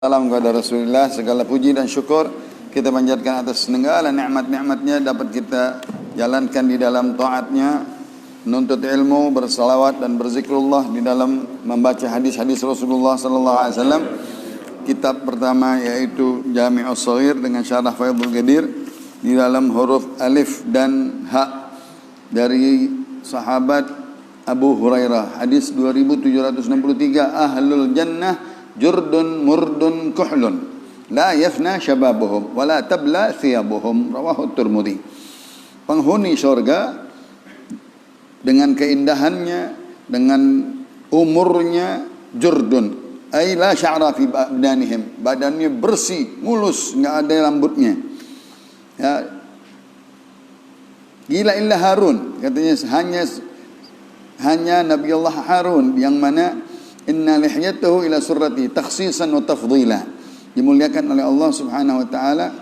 Salam kepada Rasulullah, segala puji dan syukur kita panjatkan atas segala nikmat-nikmatnya dapat kita jalankan di dalam taatnya, menuntut ilmu, bersalawat dan berzikrullah di dalam membaca hadis-hadis Rasulullah sallallahu alaihi wasallam. Kitab pertama yaitu Jami'us Shaghir dengan syarah Faidul Qadir di dalam huruf alif dan ha dari sahabat Abu Hurairah, hadis 2763, ahlul jannah jurdun murdun kuhlun la yafna syababuhum wa la tabla thiyabuhum, rawahu Tirmidzi. Penghuni surga dengan keindahannya, dengan umurnya, jurdun ay la sya'ra fi badanihim, badannya bersih, mulus, enggak ada rambutnya. Ya. Gila illa Harun, katanya hanya Nabi Allah Harun yang mana inna lihyatahu ila surrati takhsisan wa tafdila, dimuliakan oleh Allah Subhanahu wa taala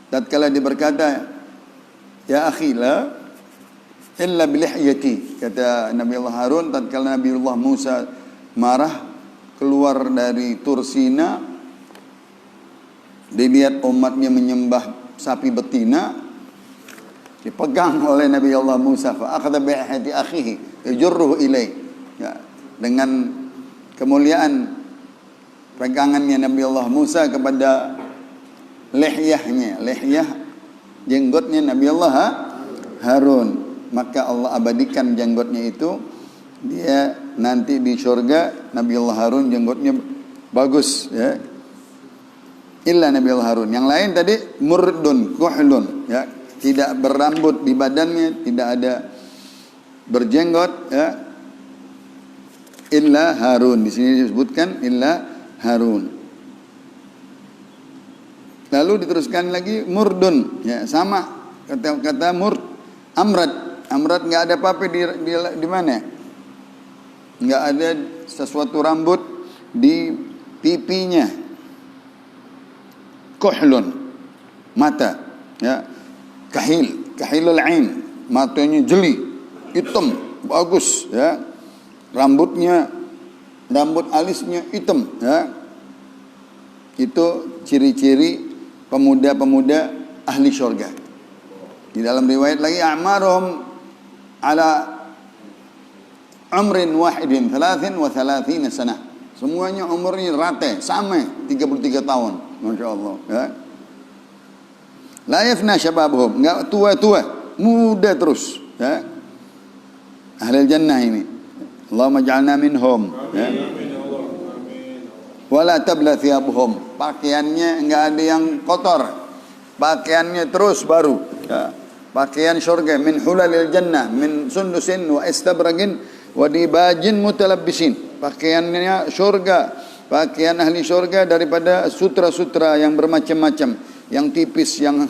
tatkala dia berkata, ya akhi la illa bilihyati, kata Nabi Allah Harun tatkala Nabi Allah Musa marah keluar dari Tursina, dilihat umatnya menyembah sapi betina, dipegang oleh Nabi Allah Musa, fa akhadha bi lihyati akhihi yajurruhu ilai, ya, dengan kemuliaan pegangannya Nabi Allah Musa kepada lihyahnya, lihyah jenggotnya Nabi Allah Harun, maka Allah abadikan jenggotnya itu. Dia nanti di surga Nabi Allah Harun jenggotnya bagus, ya. Illa Nabi Allah Harun. Yang lain tadi murdun kuhlun, ya, tidak berambut di badannya, tidak ada berjenggot, ya. Illa Harun, di sini disebutkan illa Harun. Lalu diteruskan lagi murdun, ya, sama kata murd, amrad nggak ada apa-apa di mana, nggak ada sesuatu rambut di pipinya. Kuhlun, mata, ya, kahilul ain, matanya jeli, hitam, bagus, ya. Rambut alisnya hitam, ya. Itu ciri-ciri pemuda-pemuda ahli surga. Di dalam riwayat lagi a'maruhum ala umrin wahidin 33 sanah. Semuanya umurnya rata, sama 33 tahun. Masya Allah, ya. La yafna syababuhum, enggak tua-tua, muda terus, ya. Ahli jannah ini. Allahumma ja'alna minhum, ya. Wala tabla thiyabuhum, pakaiannya enggak ada yang kotor, pakaiannya terus baru, ya. Pakaian surga min hulalil jannah min sundusin wa istabragin wa dibajin mutalabbisin, pakaiannya surga, pakaian ahli surga daripada sutra-sutra yang bermacam-macam, yang tipis, yang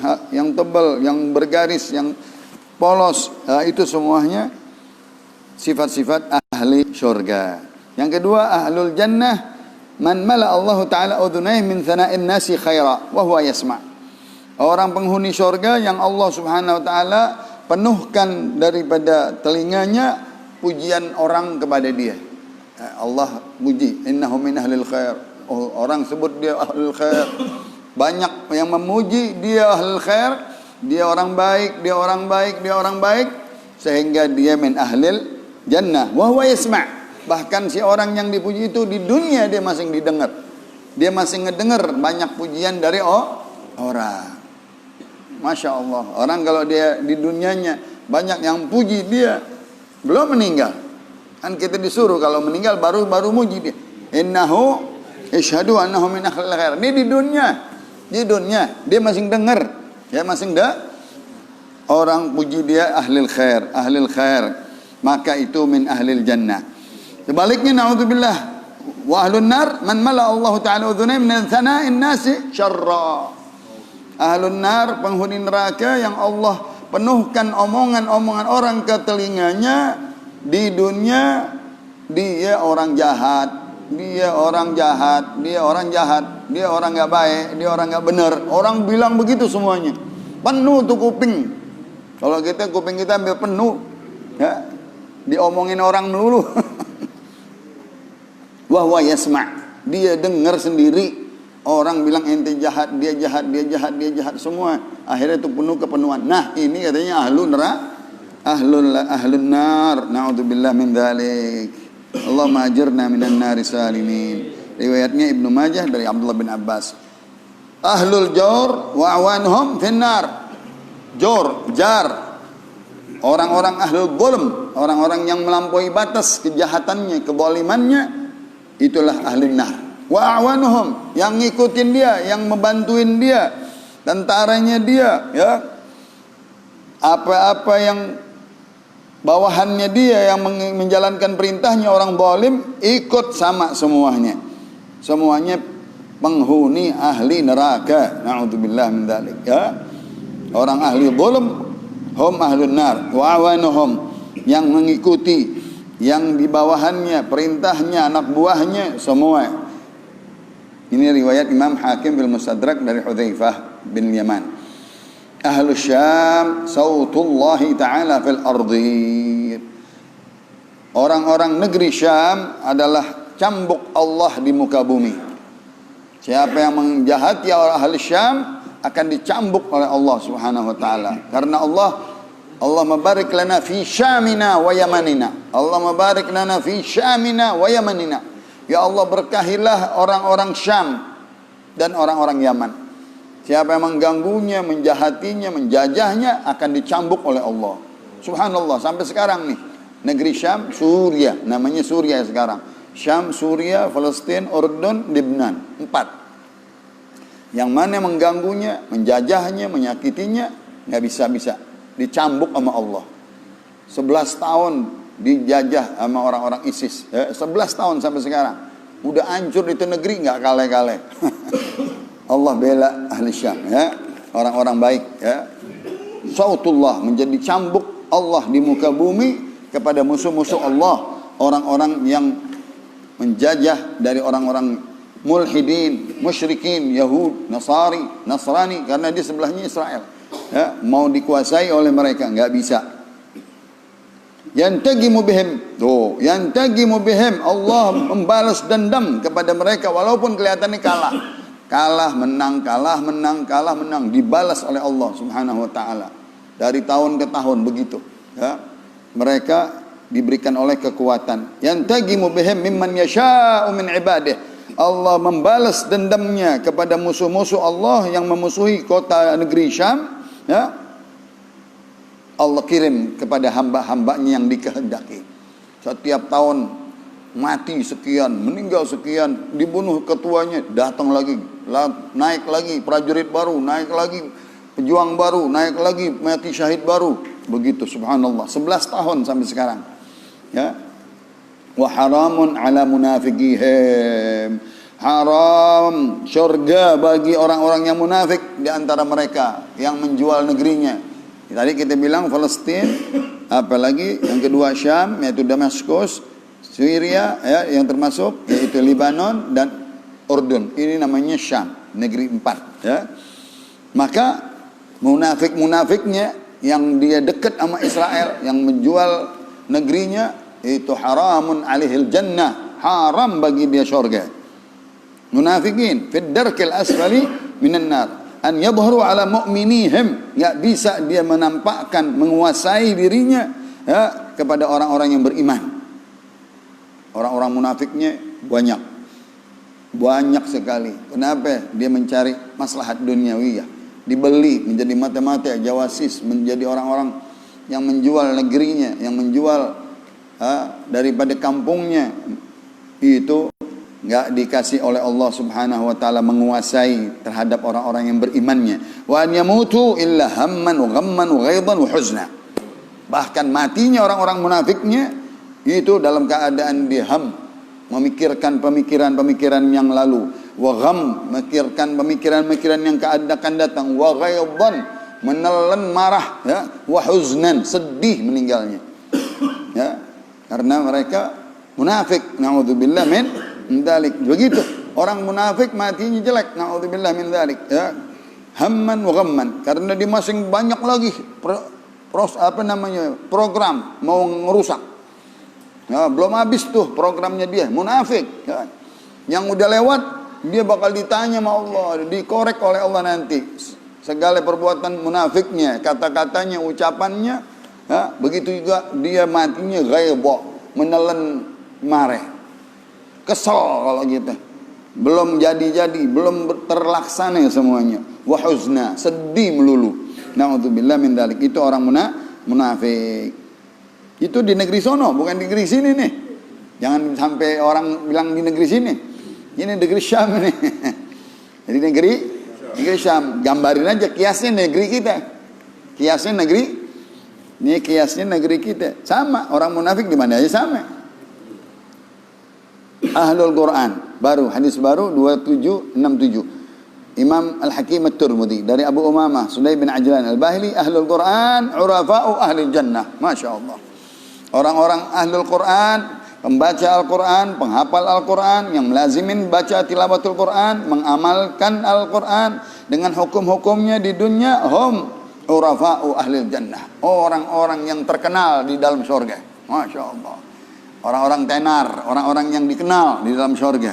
tebal, yang bergaris, yang polos, itu semuanya sifat-sifat ahli surga. Yang kedua, ahlul jannah man mala Allah taala udhunayhi min thana'in nasi khaira wa huwa yasma'. Orang penghuni surga yang Allah Subhanahu wa taala penuhkan daripada telinganya pujian orang kepada dia. Allah puji, innahu min ahlil khair. Orang sebut dia ahlul khair. Banyak yang memuji dia ahlul khair, dia orang baik, dia orang baik, dia orang baik, sehingga dia min ahlil jannah wa huwa yasma'. Bahkan si orang yang dipuji itu di dunia dia masih didengar. Dia masih ngedengar banyak pujian dari orang. Masya Allah. Orang kalau dia di dunianya banyak yang puji dia, belum meninggal. Kan kita disuruh kalau meninggal baru muji dia. Innahu isyhadu annahu min ahlil khair. Ini di dunia dia masih dengar. Dia masih orang puji dia ahlil khair. Maka itu min ahlil jannah. Sebaliknya naudzubillah, wa ahlun nar man mala Allah taala udhunay min thana'in nasi syarra. Ahlun nar, penghuni neraka yang Allah penuhkan omongan-omongan orang ke telinganya di dunia, dia orang jahat, dia orang enggak baik, dia orang enggak benar. Orang bilang begitu semuanya. Penuh tuh kuping. Kalau kuping kita ambil penuh, ya, diomongin orang melulu. Wa huwa yasma', dia dengar sendiri orang bilang ente jahat, dia jahat, dia jahat, dia jahat semua. Akhirnya itu penuh kepenuhan. Nah, ini katanya ahlun nar. Na'udzubillah min dzalik. Allahumma ajirna minan nari salimin. Riwayatnya Ibnu Majah dari Abdullah bin Abbas. Ahlul jawr wa awanuhum finnar. Jor, jar. Orang-orang ahlul zulm, orang-orang yang melampaui batas kejahatannya, kezalimannya, itulah ahlun nar. Wa awanuhum, yang ngikutin dia, yang membantuin dia, tentaranya dia, ya. Apa-apa yang bawahannya dia yang menjalankan perintahnya orang zalim ikut sama semuanya. Semuanya penghuni ahli neraka. Na'udzubillah min dzalik, ya. Orang ahli zalim hum ahlun nar wa awanuhum, yang mengikuti, yang di bawahannya, perintahnya, anak buahnya semua. Ini riwayat Imam Hakim fil Mustadrak dari Hudzaifah bin Yaman. Ahlus Syam sautullahi ta'ala fil ardi. Orang-orang negeri Syam adalah cambuk Allah di muka bumi. Siapa yang menjahati orang ahli Syam akan dicambuk oleh Allah Subhanahu wa taala. Karena Allah mabarik lana fi syamina wa yamanina. Allah mabarik lana fi syamina wa yamanina. Ya Allah, berkahilah orang-orang Syam dan orang-orang Yaman. Siapa yang mengganggunya, menjahatinya, menjajahnya akan dicambuk oleh Allah. Subhanallah, sampai sekarang nih negeri Syam, Suria, namanya Suria sekarang. Syam, Suria, Palestina, Urdun, Lebanon, 4. Yang mana mengganggunya, menjajahnya, menyakitinya, nggak bisa-bisa, dicambuk sama Allah. 11 tahun dijajah sama orang-orang ISIS, 11 tahun sampai sekarang. Udah hancur itu negeri, nggak kale-kale. Allah bela ahli Syam, ya, orang-orang baik, ya. Sautullah, menjadi cambuk Allah di muka bumi kepada musuh-musuh Allah, orang-orang yang menjajah dari orang-orang mulhidin, musyrikin, Yahud, Nasrani, karena di sebelahnya Israel, ya, mau dikuasai oleh mereka, nggak bisa. Yantagimu bihim, tuh, yantagimu bihim, Allah membalas dendam kepada mereka walaupun kelihatannya kalah menang, dibalas oleh Allah Subhanahu wa taala. Dari tahun ke tahun begitu, ya. Mereka diberikan oleh kekuatan. Yantagimu bihim mimman yasha'u min ibadihi. Allah membalas dendamnya kepada musuh-musuh Allah yang memusuhi kota negeri Syam, ya. Allah kirim kepada hamba-hambanya yang dikehendaki. Setiap tahun mati sekian, meninggal sekian, dibunuh ketuanya, datang lagi, naik lagi prajurit baru, naik lagi pejuang baru, naik lagi mati syahid baru. Begitu, subhanallah, 11 tahun sampai sekarang, ya. Wa haramun ala munafiqihim, haram syurga bagi orang-orang yang munafik di antara mereka yang menjual negerinya. Tadi kita bilang Palestina, apalagi yang kedua Syam, yaitu Damaskus, Syria, ya, yang termasuk yaitu Lebanon dan Urdun. Ini namanya Syam, negeri 4, ya. Maka munafik-munafiknya yang dia dekat sama Israel, yang menjual negerinya, itu haramun alihil jannah, haram bagi dia syurga. Munafikin fid darkil asfali minan nar, an yadhharu ala mu'minihim, enggak bisa dia menampakkan, menguasai dirinya, ya, kepada orang-orang yang beriman. Orang-orang munafiknya banyak sekali. Kenapa? Dia mencari maslahat duniawiyah, dibeli menjadi mata-mata jawasis, menjadi orang-orang yang menjual negerinya, yang menjual daripada kampungnya. Itu enggak dikasih oleh Allah Subhanahu wa taala menguasai terhadap orang-orang yang berimannya. Wa an yamutu illa hamman wa ghamman wa ghaidan wa huzna. Bahkan matinya orang-orang munafiknya itu dalam keadaan dia memikirkan pemikiran-pemikiran yang lalu, wa gham, memikirkan pemikiran-pemikiran yang akan datang, wa ghaidan, menelan marah, ya, wa huznan, sedih meninggalnya, ya. Karena mereka munafik, naudzubillah min dzalik. Begitu orang munafik matinya jelek, naudzubillah min dzalik, ya. Hamman wa ghamman, karena dia masing banyak lagi program mau ngerusak. Ya, belum habis tuh programnya dia, munafik, ya. Yang udah lewat, dia bakal ditanya sama Allah, dikorek oleh Allah nanti. Segala perbuatan munafiknya, kata-katanya, ucapannya, ya, begitu juga dia matinya ghaibah, menelan mareh. Kesel kalau gitu. Belum jadi-jadi, belum terlaksana semuanya. Wa huzna, sedih melulu. Na'udzubillah min dzalik. Itu orang munafik. Itu di negeri sono, bukan di negeri sini nih. Jangan sampai orang bilang di negeri sini. Ini negeri Syam nih. Jadi negeri Syam. Gambarin aja kiasnya negeri kita. Kiasnya negeri. Ini kiasnya negeri kita. Sama, orang munafik di mana aja sama. Ahlul Quran, baru hadis baru 2767. Imam Al-Hakim At-Tirmidzi dari Abu Umamah Sudai bin Ajlan Al-Bahili, Ahlul Quran urafa'u ahli jannah. Masya Allah. Orang-orang Ahlul Quran, pembaca Al-Quran, penghafal Al-Quran, yang melazimin baca tilawatul Quran, mengamalkan Al-Quran dengan hukum-hukumnya di dunia, hum urafa'u ahli jannah. Orang-orang yang terkenal di dalam surga. Masya Allah. Orang-orang tenar, orang-orang yang dikenal di dalam surga.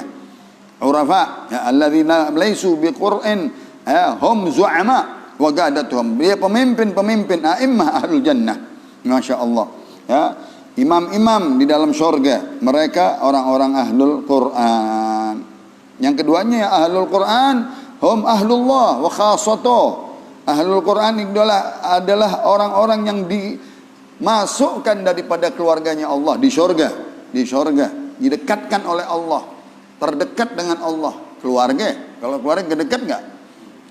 Urafa, ya, alladzina laisu biqur'in, ya, hum zu'ama wa gadatuhum. Dia pemimpin-pemimpin a'immah ahlul jannah. Masya Allah. Ya, imam-imam di dalam surga. Mereka orang-orang ahlul Quran. Yang keduanya ya, ahlul Quran, hum ahlullah wa khassatuh. Ahlul Quran adalah orang-orang yang dimasukkan daripada keluarganya Allah di surga, didekatkan oleh Allah, terdekat dengan Allah. Keluarga, kalau keluarga dekat enggak?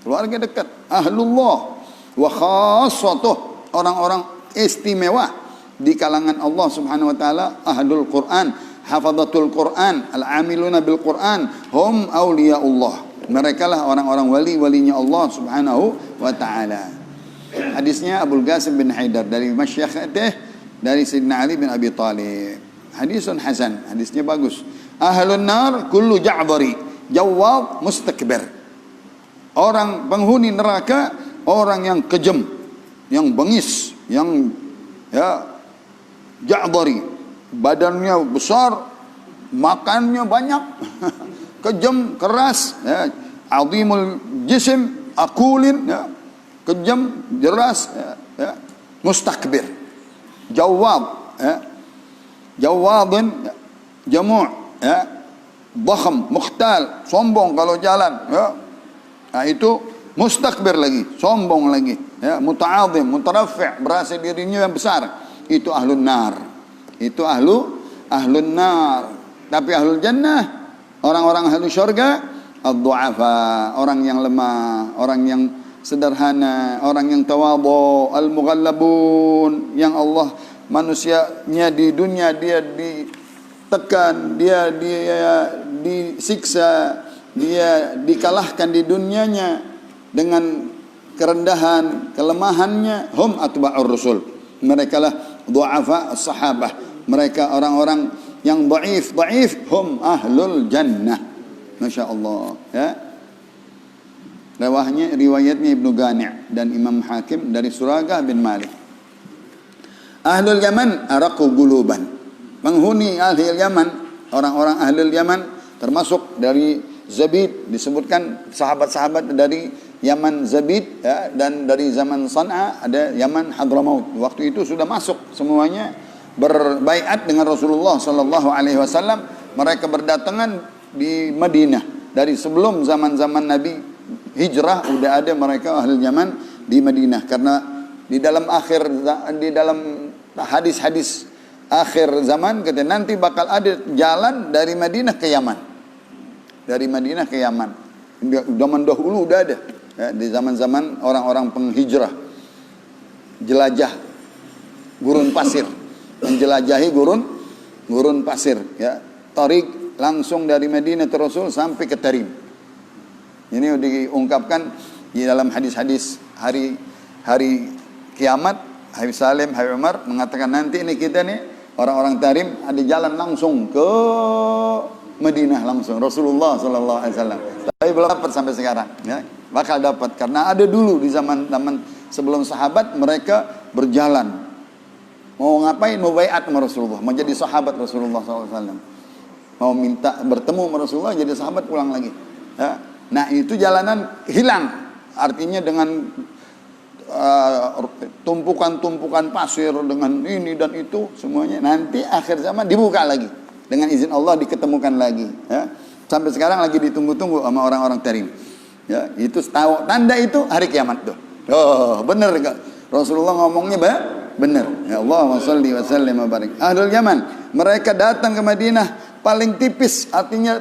Keluarga dekat. Ahlullah wa khassatuh, orang-orang istimewa di kalangan Allah Subhanahu wa taala, ahlul Quran, hafadhatul Quran, al-amiluna bil Quran, hum auliyaullah. Mereka lah orang-orang wali-walinya Allah Subhanahu wa taala. Hadisnya Abul Qasim bin Haidar dari masyayikhnya dari Sayyidina Ali bin Abi Thalib. Hadisun hasan, hadisnya bagus. Ahlun nar kullu ja'bari jawab mustakbir. Orang penghuni neraka orang yang kejam, yang bengis, yang ya ja'bari, badannya besar, makannya banyak, kejam, keras, ya, azimul jism, akulin, ya, kejam, jelas, ya, mustakbir, jawab, ya, jawabin, ya, jamu', ya, dhakham, mukhtal, sombong kalau jalan, ya. Nah, itu mustakbir lagi, sombong lagi, ya, muta'adzim, mutaraffi', berasa dirinya yang besar. Itu ahlun nar. Itu ahlun nar. Tapi ahlul jannah, orang-orang ahli syurga, ad-du'afa, orang yang lemah, orang yang sederhana, orang yang tawadhu, al-mughallabun, yang Allah manusianya di dunia dia ditekan, dia disiksa, dia dikalahkan di dunianya dengan kerendahan, kelemahannya. Hum atba'ur rusul. Mereka lah du'afa as-sahabah. Mereka orang-orang yang dhaif, hum ahlul jannah. Masya Allah, ya. Riwayatnya Ibnu Ghani' dan Imam Hakim dari Suragah bin Malik. Ahlul Yaman araqu guluban. Penghuni ahli Yaman, orang-orang ahlul Yaman termasuk dari Zabid, disebutkan sahabat-sahabat dari Yaman Zabid, ya, dan dari zaman San'a ada Yaman Hadramaut. Waktu itu sudah masuk semuanya berbaiat dengan Rasulullah sallallahu alaihi wasallam. Mereka berdatangan di Madinah dari sebelum zaman-zaman Nabi hijrah, udah ada mereka ahli Yaman di Madinah, karena di dalam hadis-hadis akhir zaman kata nanti bakal ada jalan dari Madinah ke Yaman. Dari Madinah ke Yaman. Zaman dahulu udah ada, ya, di zaman-zaman orang-orang penghijrah, jelajah gurun pasir, menjelajahi gurun pasir, ya, tarik langsung dari Madinah ke Rasul sampai ke Tarim. Ini diungkapkan di dalam hadis-hadis hari kiamat. Habib Salim, Habib Umar mengatakan nanti ini kita nih orang-orang Tarim ada jalan langsung ke Madinah langsung, Rasulullah sallallahu alaihi wasallam. Tapi belum dapat sampai sekarang, ya. Bakal dapat karena ada dulu di zaman sebelum sahabat mereka berjalan. Mau ngapain? Mau baiat sama Rasulullah, mau jadi sahabat Rasulullah sallallahu alaihi wasallam. mau minta bertemu sama Rasulullah, jadi sahabat pulang lagi. Ya. Nah itu jalanan hilang, artinya dengan tumpukan-tumpukan pasir, dengan ini dan itu semuanya, nanti akhir zaman dibuka lagi dengan izin Allah, diketemukan lagi. Ya. Sampai sekarang lagi ditunggu-tunggu sama orang-orang tarim. Ya, itu tahu tanda itu hari kiamat tuh. Oh bener enggak? Rasulullah ngomongnya benar. Ya Allah sholli wa sallim wa barik. Ahlul Yaman, mereka datang ke Madinah paling tipis, artinya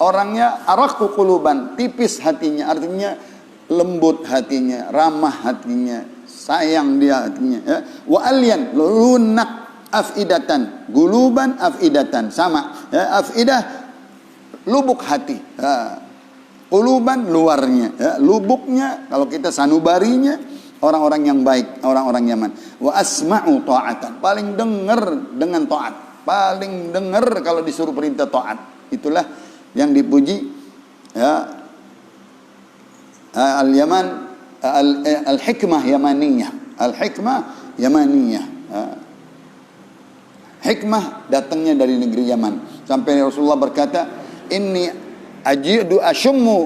orangnya araqqu quluban, tipis hatinya, artinya lembut hatinya, ramah hatinya, sayang dia hatinya, ya. Wa alyan, lunak afidatan, guluban afidatan, sama, ya. Afidah lubuk hati, ya. Quluban luarnya, ya. Lubuknya kalau kita sanubarinya orang-orang yang baik, orang-orang Yaman. Wa asma'u ta'atan, paling dengar dengan taat. Paling dengar kalau disuruh perintah taat. Itulah yang dipuji, ya, al-Yaman, al-hikmah yamaniyah. Al-hikmah yamaniyah. Hikmah datangnya dari negeri Yaman. Sampai Rasulullah berkata, inni ajidu asyummu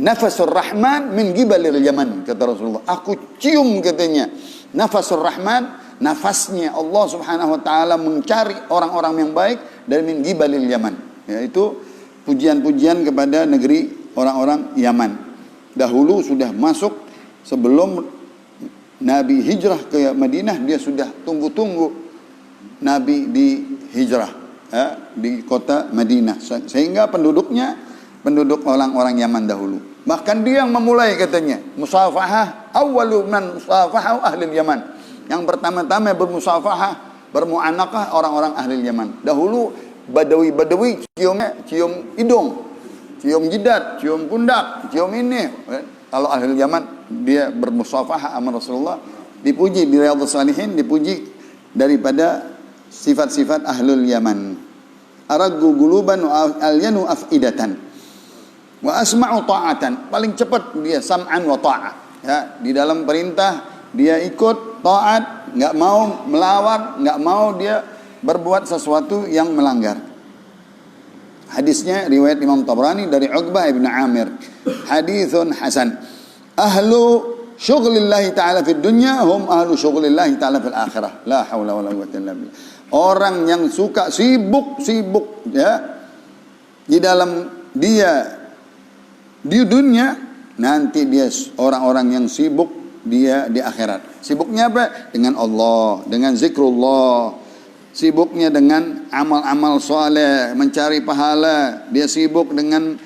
nafasur rahman min gibalil Yaman, kata Rasulullah. Aku cium, katanya, nafasur rahman, nafasnya Allah subhanahu wa ta'ala mencari orang-orang yang baik dari min gibalil Yaman. Yaitu pujian-pujian kepada negeri orang-orang Yaman. Dahulu sudah masuk, sebelum Nabi hijrah ke Madinah, dia sudah tunggu-tunggu Nabi di hijrah, ya, di kota Madinah. Sehingga penduduk orang-orang Yaman dahulu. Bahkan dia yang memulai, katanya, musafahah, awwalu man musafahah ahli Yaman. Yang pertama-tama bermusafahah, bermu'anakah orang-orang ahli Yaman. Dahulu Badawi cium hidung, cium jidat, cium pundak, cium ini. Kalau ahli Yaman dia bermusafahah sama Rasulullah, dipuji di Riyadhus Shalihin, dipuji daripada sifat-sifat ahlul Yaman. Araggu guluban wa alyanu afidatan wa asma'u ta'atan, paling cepat dia sam'an wa ta'ah, ya, di dalam perintah dia ikut taat, nggak mau melawat, nggak mau dia berbuat sesuatu yang melanggar. Hadisnya riwayat Imam Tabrani dari Uqbah ibn Amir, hadithun hasan. Ahlu syughlillahi ta'ala fid dunya hum ahlu syughlillahi ta'ala fil akhirah. La haula wala quwwata illa billah. Orang yang suka sibuk, ya, di dalam dia di dunia, nanti dia orang-orang yang sibuk dia di akhirat. Sibuknya apa? Dengan Allah, dengan zikrullah. Sibuknya dengan amal-amal soleh, mencari pahala. Dia sibuk dengan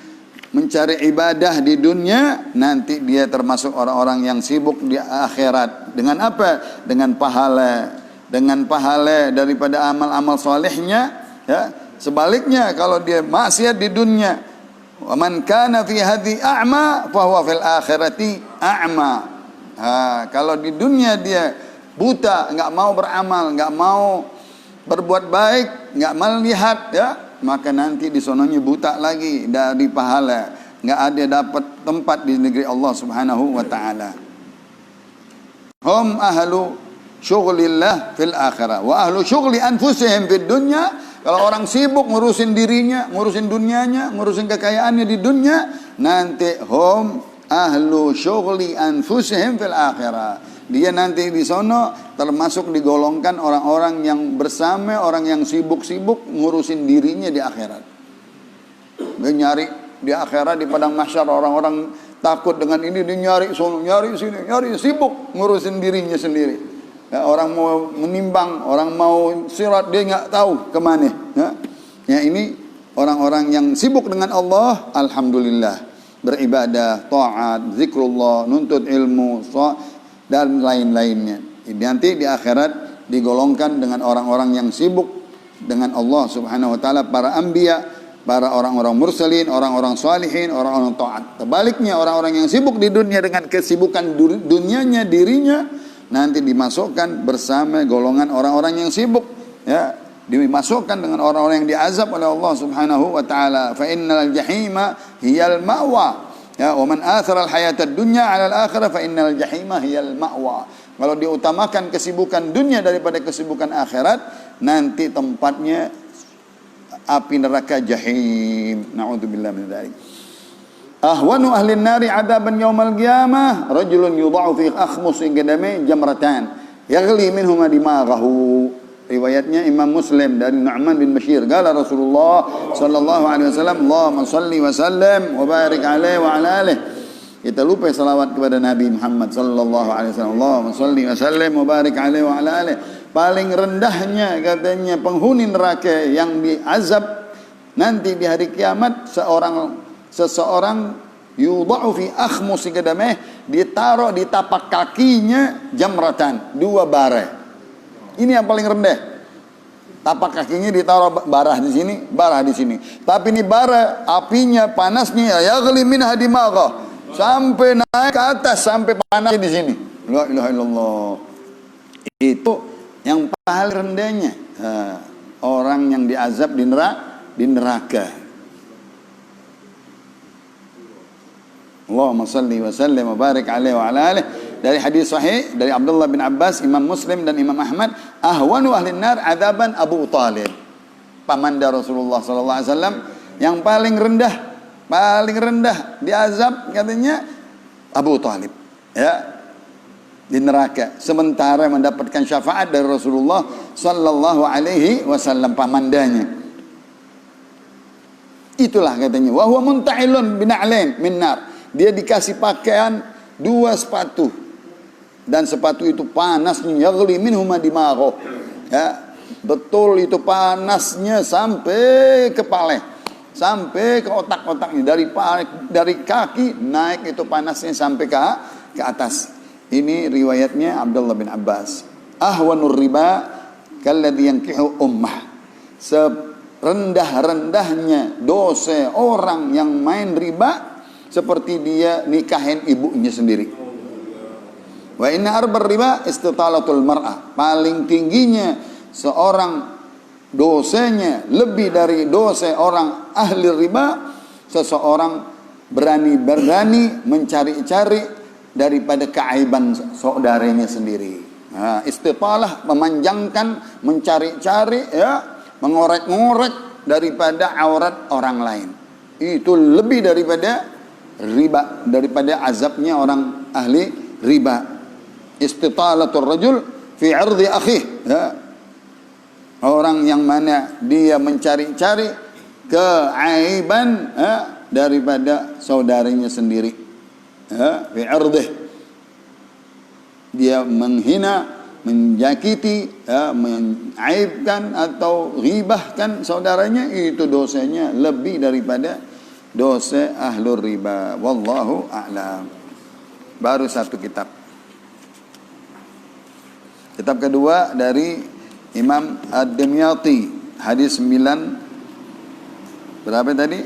mencari ibadah di dunia, nanti dia termasuk orang-orang yang sibuk di akhirat. Dengan apa? Dengan pahala. Dengan pahala daripada amal-amal solehnya, ya. Sebaliknya kalau dia maksiat di dunia, wa man kana fi hadhi a'ma fa huwa fil akhirati a'ma. Kalau di dunia dia buta, nggak mau beramal, nggak mau berbuat baik, nggak melihat, ya, maka nanti di sononya buta lagi dari pahala, nggak ada dapat tempat di negeri Allah Subhanahu wa taala. Hum ahlu syughlillah fil akhirah wa ahlu syughli anfusihim fid dunya. Kalau orang sibuk ngurusin dirinya, ngurusin dunianya, ngurusin kekayaannya di dunia, nanti hum ahlu syughli anfusihim fil akhirah. Dia nanti di sono termasuk digolongkan orang-orang yang bersama orang yang sibuk-sibuk ngurusin dirinya di akhirat. Dia nyari di akhirat, di padang mahsyar, orang-orang takut dengan ini, dia nyari sono, nyari sini, nyari, sibuk ngurusin dirinya sendiri. Ya, orang mau menimbang, orang mau sirat, dia nggak tahu kemana. Ya. Ya, ini orang-orang yang sibuk dengan Allah, alhamdulillah, beribadah, taat, zikrullah, nuntut ilmu, dan lain-lainnya. Nanti di akhirat digolongkan dengan orang-orang yang sibuk dengan Allah Subhanahu wa taala, para anbiya, para orang-orang mursalin, orang-orang salihin, orang-orang taat. Sebaliknya orang-orang yang sibuk di dunia dengan kesibukan dunianya, dirinya, nanti dimasukkan bersama golongan orang-orang yang sibuk, ya, dimasukkan dengan orang-orang yang diazab oleh Allah Subhanahu wa taala. Fa innal jahima hiyal ma'wa, ya, wa man athara al hayatad dunya 'ala al akhirah fa innal jahima hiyal ma'wa. Kalau diutamakan kesibukan dunia daripada kesibukan akhirat, nanti tempatnya api neraka jahim. Na'udzubillah min dzalik. Ahwanu ahli nari adaban yaumal qiyamah rajulun yudha'u fi akhmusi qadamai jamratan yaghli minhuma dimaghahu. Riwayatnya Imam Muslim dari Nu'man bin Bashir. Qala Rasulullah sallallahu alaihi wasallam, Allahumma salli wa sallim wa barik alaihi wa ala alihi. Kita lupa salawat kepada Nabi Muhammad sallallahu alaihi wasallam. Allahumma salli wa sallim wa barik alaihi wa ala alihi. Paling rendahnya katanya penghuni neraka yang diazab nanti di hari kiamat seseorang yudha'u fi akhmusi qadamih, ditaruh di tapak kakinya jamratan, 2 bara. Ini yang paling rendah. Tapak kakinya ditaruh bara di sini, bara di sini. Tapi ini bara apinya panasnya yaghli minha dimagha, sampai naik ke atas sampai panasnya di sini. La ilaha illallah. Itu yang paling rendahnya. Orang yang diazab di neraka. Allahumma salli wa sallim wa barik alaihi wa ala alihi. Dari hadis sahih dari Abdullah bin Abbas, Imam Muslim dan Imam Ahmad, ahwanu ahlin nar adzaban Abu Talib. Pamanda Rasulullah sallallahu alaihi wasallam yang paling rendah diazab katanya Abu Talib. Ya. Di neraka sementara mendapatkan syafaat dari Rasulullah sallallahu alaihi wasallam pamandanya. Itulah katanya wa huwa munta'ilun bina'lain min nar. Dia dikasih pakaian 2 sepatu dan sepatu itu panasnya yaghli minhuma dimagha. Ya, betul itu panasnya sampai ke paleh, sampai ke otak-otaknya, dari kaki naik itu panasnya sampai ke atas. Ini riwayatnya Abdullah bin Abbas. Ahwanur riba kalladhi yankihu ummah. Serendah-rendahnya dosa orang yang main riba seperti dia nikahin ibunya sendiri. Wa inna arbar riba istitalatul mar'ah. Paling tingginya seorang dosanya lebih dari dosa orang ahli riba, seseorang berani mencari-cari daripada keaiban saudaranya sendiri. Nah, istitalah memanjangkan, mencari-cari, ya, mengorek-ngorek daripada aurat orang lain. Itu lebih daripada riba, daripada azabnya orang ahli riba. Istitalatul rajul fi 'irdi akhih, ya. Orang yang mana dia mencari-cari keaiban, ya, daripada saudaranya sendiri, ya, fi 'irdih. Dia menghina, menjakiti, ya, mengaibkan atau ghibahkan saudaranya, itu dosanya lebih daripada dosa ahlur riba. Wallahu a'lam. Baru 1 kitab. Kitab kedua dari Imam Ad-Dimyati, hadis 9 berapa tadi?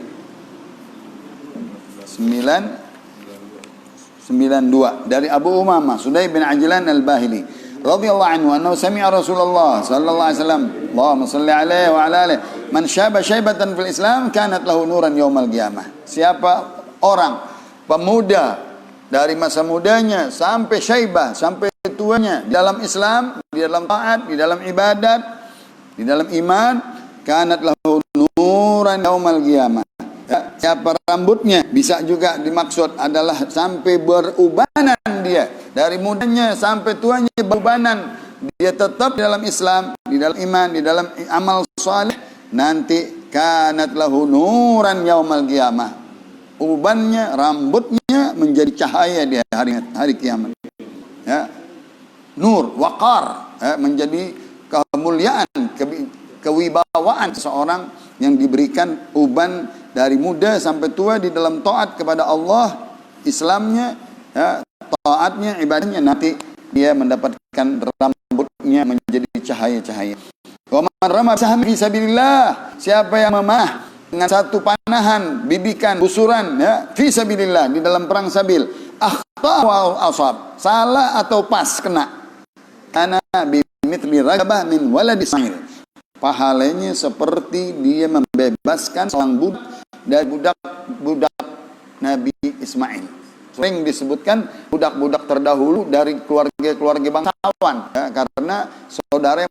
992 dari Abu Umamah Sudai bin Ajlan Al-Bahili radhiyallahu anhu annahu sami'a Rasulullah sallallahu alaihi wasallam, Allahumma salli alaihi wa ala alihi, man syaba syaibatan fil Islam kanat lahu nuran yaumal qiyamah. Siapa orang pemuda dari masa mudanya sampai syaibah, sampai tuanya di dalam Islam, di dalam taat, di dalam ibadat, di dalam iman, kanat lahu nuran yaumal qiyamah. Ya, siapa rambutnya bisa juga dimaksud adalah sampai berubanan dia dari mudanya sampai tuanya berubanan, dia tetap di dalam Islam, di dalam iman, di dalam amal saleh, nanti kanat lahu nuran yaumal qiyamah. Ubannya, rambutnya menjadi cahaya di hari kiamat. Ya. Nur, waqar, ya, menjadi kemuliaan, kewibawaan seseorang yang diberikan uban dari muda sampai tua di dalam taat kepada Allah, Islamnya, ya, taatnya, ibadahnya, nanti dia mendapatkan rambutnya menjadi cahaya-cahaya. Wa man rama saham fi sabilillah, siapa yang memanah dengan satu panahan, bibikan, busuran, ya, fi sabilillah, di dalam perang sabil, akhta wa asab, salah atau pas kena, ana bimithli ragabah min waladi Ismail, pahalanya seperti dia membebaskan seorang budak dari budak Nabi Ismail. Sering disebutkan budak-budak terdahulu dari keluarga bangsawan, ya, karena saudara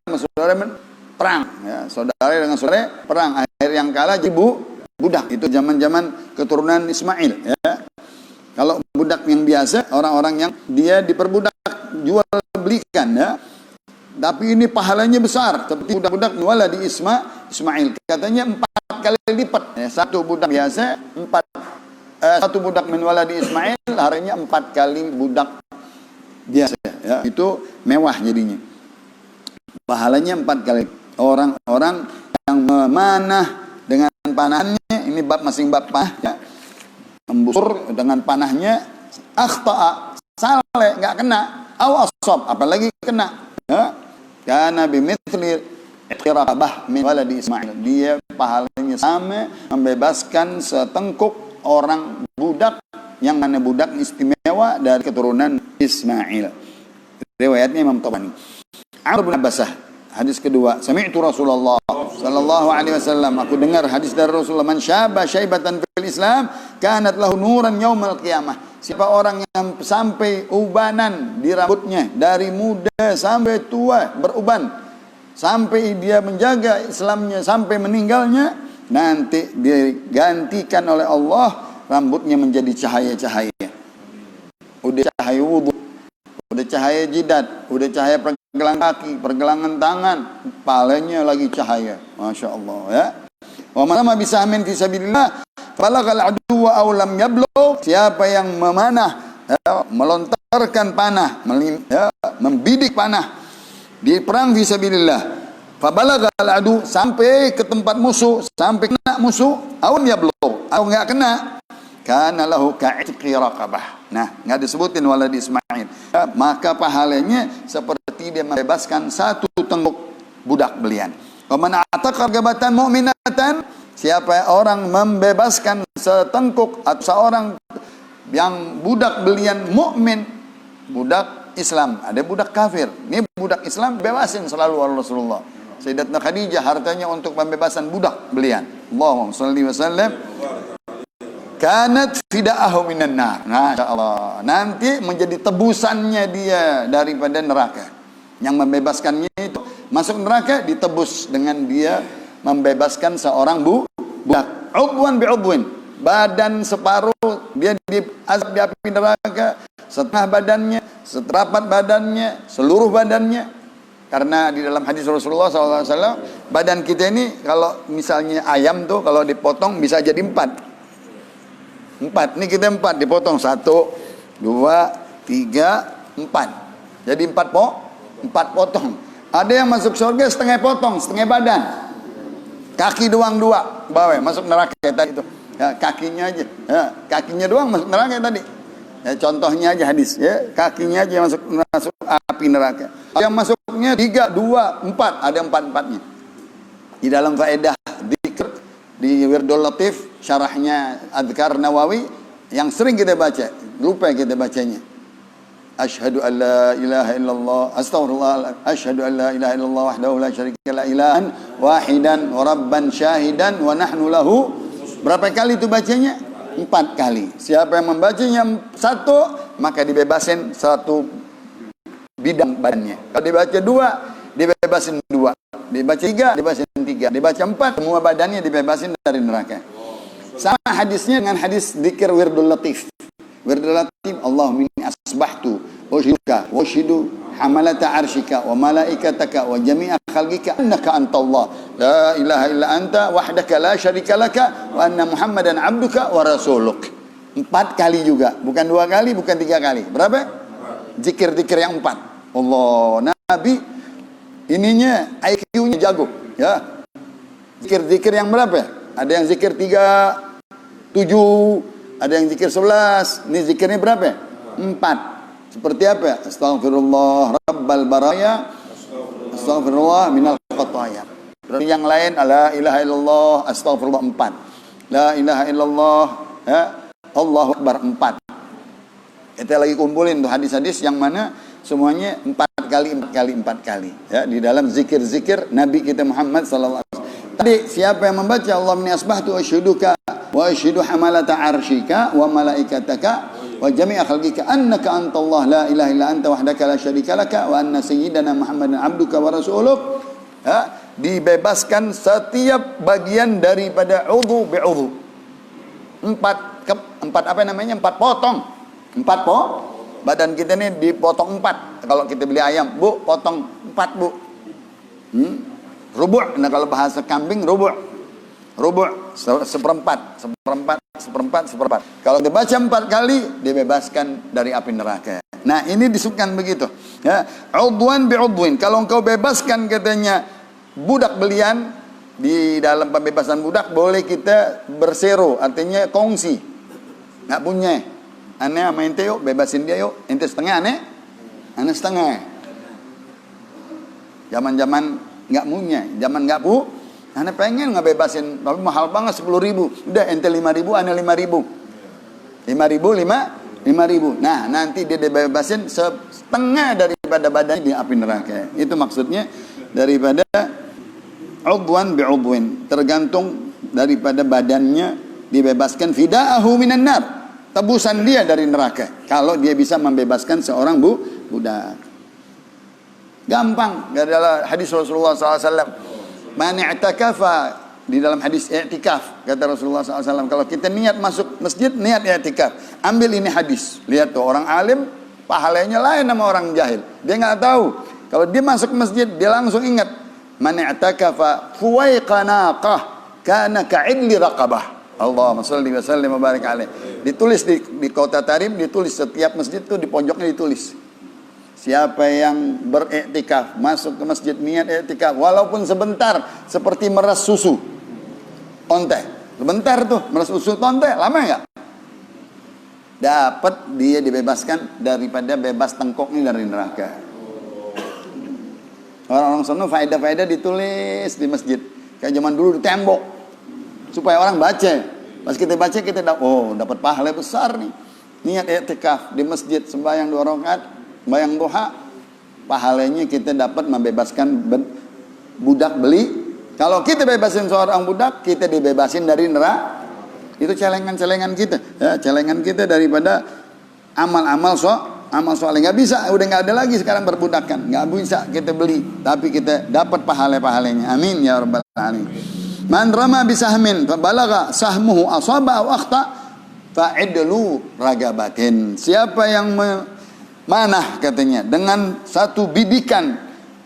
perang, ya, saudara dengan saudara perang. Akhir yang kalah jadi budak. Itu zaman-zaman keturunan Ismail, ya. Kalau budak yang biasa, orang-orang yang dia diperbudak, jual belikan, ya. Tapi ini pahalanya besar, seperti budak-budak wala di Ismail. Katanya 4 kali lipat. Ya, satu budak biasa, satu budak min wala di Ismail, harinya 4 kali budak biasa. Ya, itu mewah jadinya. Pahalanya 4 kali. Orang-orang yang memanah dengan panahnya, ini masing bab panah, ya. Membusur dengan panahnya, akhta'a, salah, nggak kena, awasab, apalagi kena. Ya. Karena bimithli iqrabah min waladi Ismail, dia pahalanya sama membebaskan setengkuk orang budak yang mana budak istimewa dari keturunan Ismail. Riwayatnya Imam Tabani. Amr bin Abbasah, hadis kedua, sami'tu Rasulullah sallallahu alaihi wasallam, aku dengar hadis dari Rasulullah, man syaba syaibatan fil Islam kanat lahu nuran yaumal qiyamah. Siapa orang yang sampai ubanan di rambutnya, dari muda sampai tua beruban, sampai dia menjaga Islamnya sampai meninggalnya, nanti digantikan oleh Allah rambutnya menjadi cahaya-cahaya. Udah cahaya wudhu, udah cahaya jidat, udah cahaya pergelangan kaki, pergelangan tangan, palanya lagi cahaya. Masya Allah, ya. Wa man rama bisahmin fi sabilillah balagal aduwa aw lam yablugh, siapa yang memanah, ya, melontarkan panah, ya, membidik panah di perang fi sabilillah, fa balagal adu, sampai ke tempat musuh, sampai kena musuh, aw lam yablugh, atau enggak kena, kana lahu ka'itqi raqabah. Nah, enggak disebutin waladi Ismail, ya, maka pahalanya seperti dia membebaskan satu tengkuk budak belian. Wa man ataqa raqabatan mu'minatan, siapa orang membebaskan setengkuk atau seorang yang budak belian mukmin, budak Islam, ada budak kafir. Ini budak Islam bebasin selalu oleh Rasulullah. Sayyidatuna Khadijah hartanya untuk pembebasan budak belian. Allahumma shalli wa sallim. Kanat fida'ahu minan nar. Masyaallah. Nanti menjadi tebusannya dia daripada neraka. Yang membebaskannya itu masuk neraka ditebus dengan dia membebaskan seorang budak. Udwan bi'udwin, badan separuh dia diazab di api neraka, setengah badannya, seterapat badannya, seluruh badannya. Karena di dalam hadis Rasulullah SAW, badan kita ini kalau misalnya ayam tuh kalau dipotong bisa jadi 4. Ini kita 4 dipotong, 1, 2, 3, 4. Jadi 4 potong. Ada yang masuk surga setengah potong, setengah badan. Kaki doang 2, bawa masuk neraka tadi itu. Ya, kakinya aja. Ya, kakinya doang masuk neraka tadi. Ya, contohnya aja hadis, ya, kakinya aja masuk api neraka. Yang masuknya 3, 2, 4, ada 4-4-nya. Di dalam faedah dzikir di Wirdul Latif, syarahnya Adhkar Nawawi yang sering kita baca, lupa kita bacanya. Asyhadu an la ilaha illallah, astaghfirullah, asyhadu an la ilaha illallah wahdahu la syarika la ilahan wahidan wa rabban syahidan wa nahnu lahu. Berapa kali itu bacanya? 4 kali. Siapa yang membacanya 1, maka dibebasin 1 bidang badannya. Kalau dibaca 2, dibebasin 2. Dibaca 3, dibebasin 3. Dibaca 4, semua badannya dibebasin dari neraka. Sama hadisnya dengan hadis dzikir Wirdul Latif. Wirdul Latif, Allahumma inni asbahtu ushiduka wa ushidu hamalata arshika wa malaikataka wa jami'a khalqika annaka antallah la ilaha illa anta wahdaka la syarika laka wa anna muhammadan abduka wa rasuluk. 4 kali juga, bukan 2 kali, bukan 3 kali. Berapa? Zikir-zikir yang 4. Allah, Nabi ininya IQ-nya jago, ya. Zikir-zikir yang berapa? Ada yang zikir 3, 7, ada yang zikir 11. Ini zikirnya berapa? 4. Seperti apa? Astaghfirullah rabbal baraya, astaghfirullah minal khataya. Berarti yang lain la ilaha illallah, astaghfirullah 4. La ilaha illallah, ya, Allahu akbar 4. Kita lagi kumpulin tuh hadis-hadis yang mana semuanya 4 kali. Ya, di dalam zikir-zikir Nabi kita Muhammad sallallahu alaihi wasallam. Tadi siapa yang membaca Allahumma asbahtu asyhaduka wa asyhadu hamalata arsyika wa malaikataka wa jami'a khalqika annaka antallah la ilaha illa anta wahdaka la syarika laka wa anna sayyidana Muhammadan abduka wa rasuluk. Ya, dibebaskan setiap bagian daripada udhu bi'udhu. Empat apa namanya? Empat potong. Badan kita ini dipotong 4. Kalau kita beli ayam, Bu, potong 4, Bu. Rubu'. Nah, kalau bahasa kambing rubu'. Seperempat. Kalau dibaca 4 kali, dibebaskan dari api neraka. Nah, ini disebutkan begitu. Ya, udwan bi'udwin. Kalau engkau bebaskan katanya budak belian, di dalam pembebasan budak boleh kita bersero, artinya kongsi. Nggak punya. Ane sama ente yuk, bebasin dia yuk. Ente setengah, ane setengah. Zaman-zaman nggak punya, zaman nggak ane pengen ngebebasin, tapi mahal banget 10.000. Udah ente 5.000, ane 5.000. 5.000. Nah, nanti dia dibebasin setengah daripada badannya di api neraka. Itu maksudnya daripada udwan bi'udwin, tergantung daripada badannya dibebaskan, fida'ahu minan nar, tebusan dia dari neraka kalau dia bisa membebaskan seorang budak. Gampang. Adalah hadis Rasulullah SAW, man i'takafa, di dalam hadis i'tikaf kata Rasulullah SAW, kalau kita niat masuk masjid, niat i'tikaf, ambil ini hadis, lihat tuh orang alim pahalanya lain sama orang jahil. Dia nggak tahu, kalau dia masuk masjid dia langsung ingat, man i'takafa fuwaiqa naqah kana ka'idli raqabah. Allahumma shalli wa sallim wa barik alaih. Ditulis di kota Tarim, ditulis setiap masjid tuh di pojoknya ditulis, siapa yang beriktikaf masuk ke masjid niat iktikaf walaupun sebentar, seperti meras susu onte, sebentar tuh meras susu onte, lama enggak? Dapat dia dibebaskan daripada bebas tengkoknya dari neraka. Orang-orang sono faedah-faedah ditulis di masjid. Kayak zaman dulu di tembok, supaya orang baca. Pas kita baca kita dapat pahala besar nih. Niat i'tikaf di masjid sembahyang 2 rakaat, sembahyang duha, pahalanya kita dapat membebaskan budak beli. Kalau kita bebasin seorang budak, kita dibebasin dari neraka. Itu celengan-celengan kita, ya, celengan kita daripada amal-amal soalnya. Nggak bisa, udah nggak ada lagi sekarang perbudakan, nggak bisa kita beli, tapi kita dapat pahalanya. Amin ya rabbal alamin. Man rama bisahmin fabalagha sahmuhu asaba aw akhta fa'idlu ragabatin. Siapa yang manah katanya dengan satu bidikan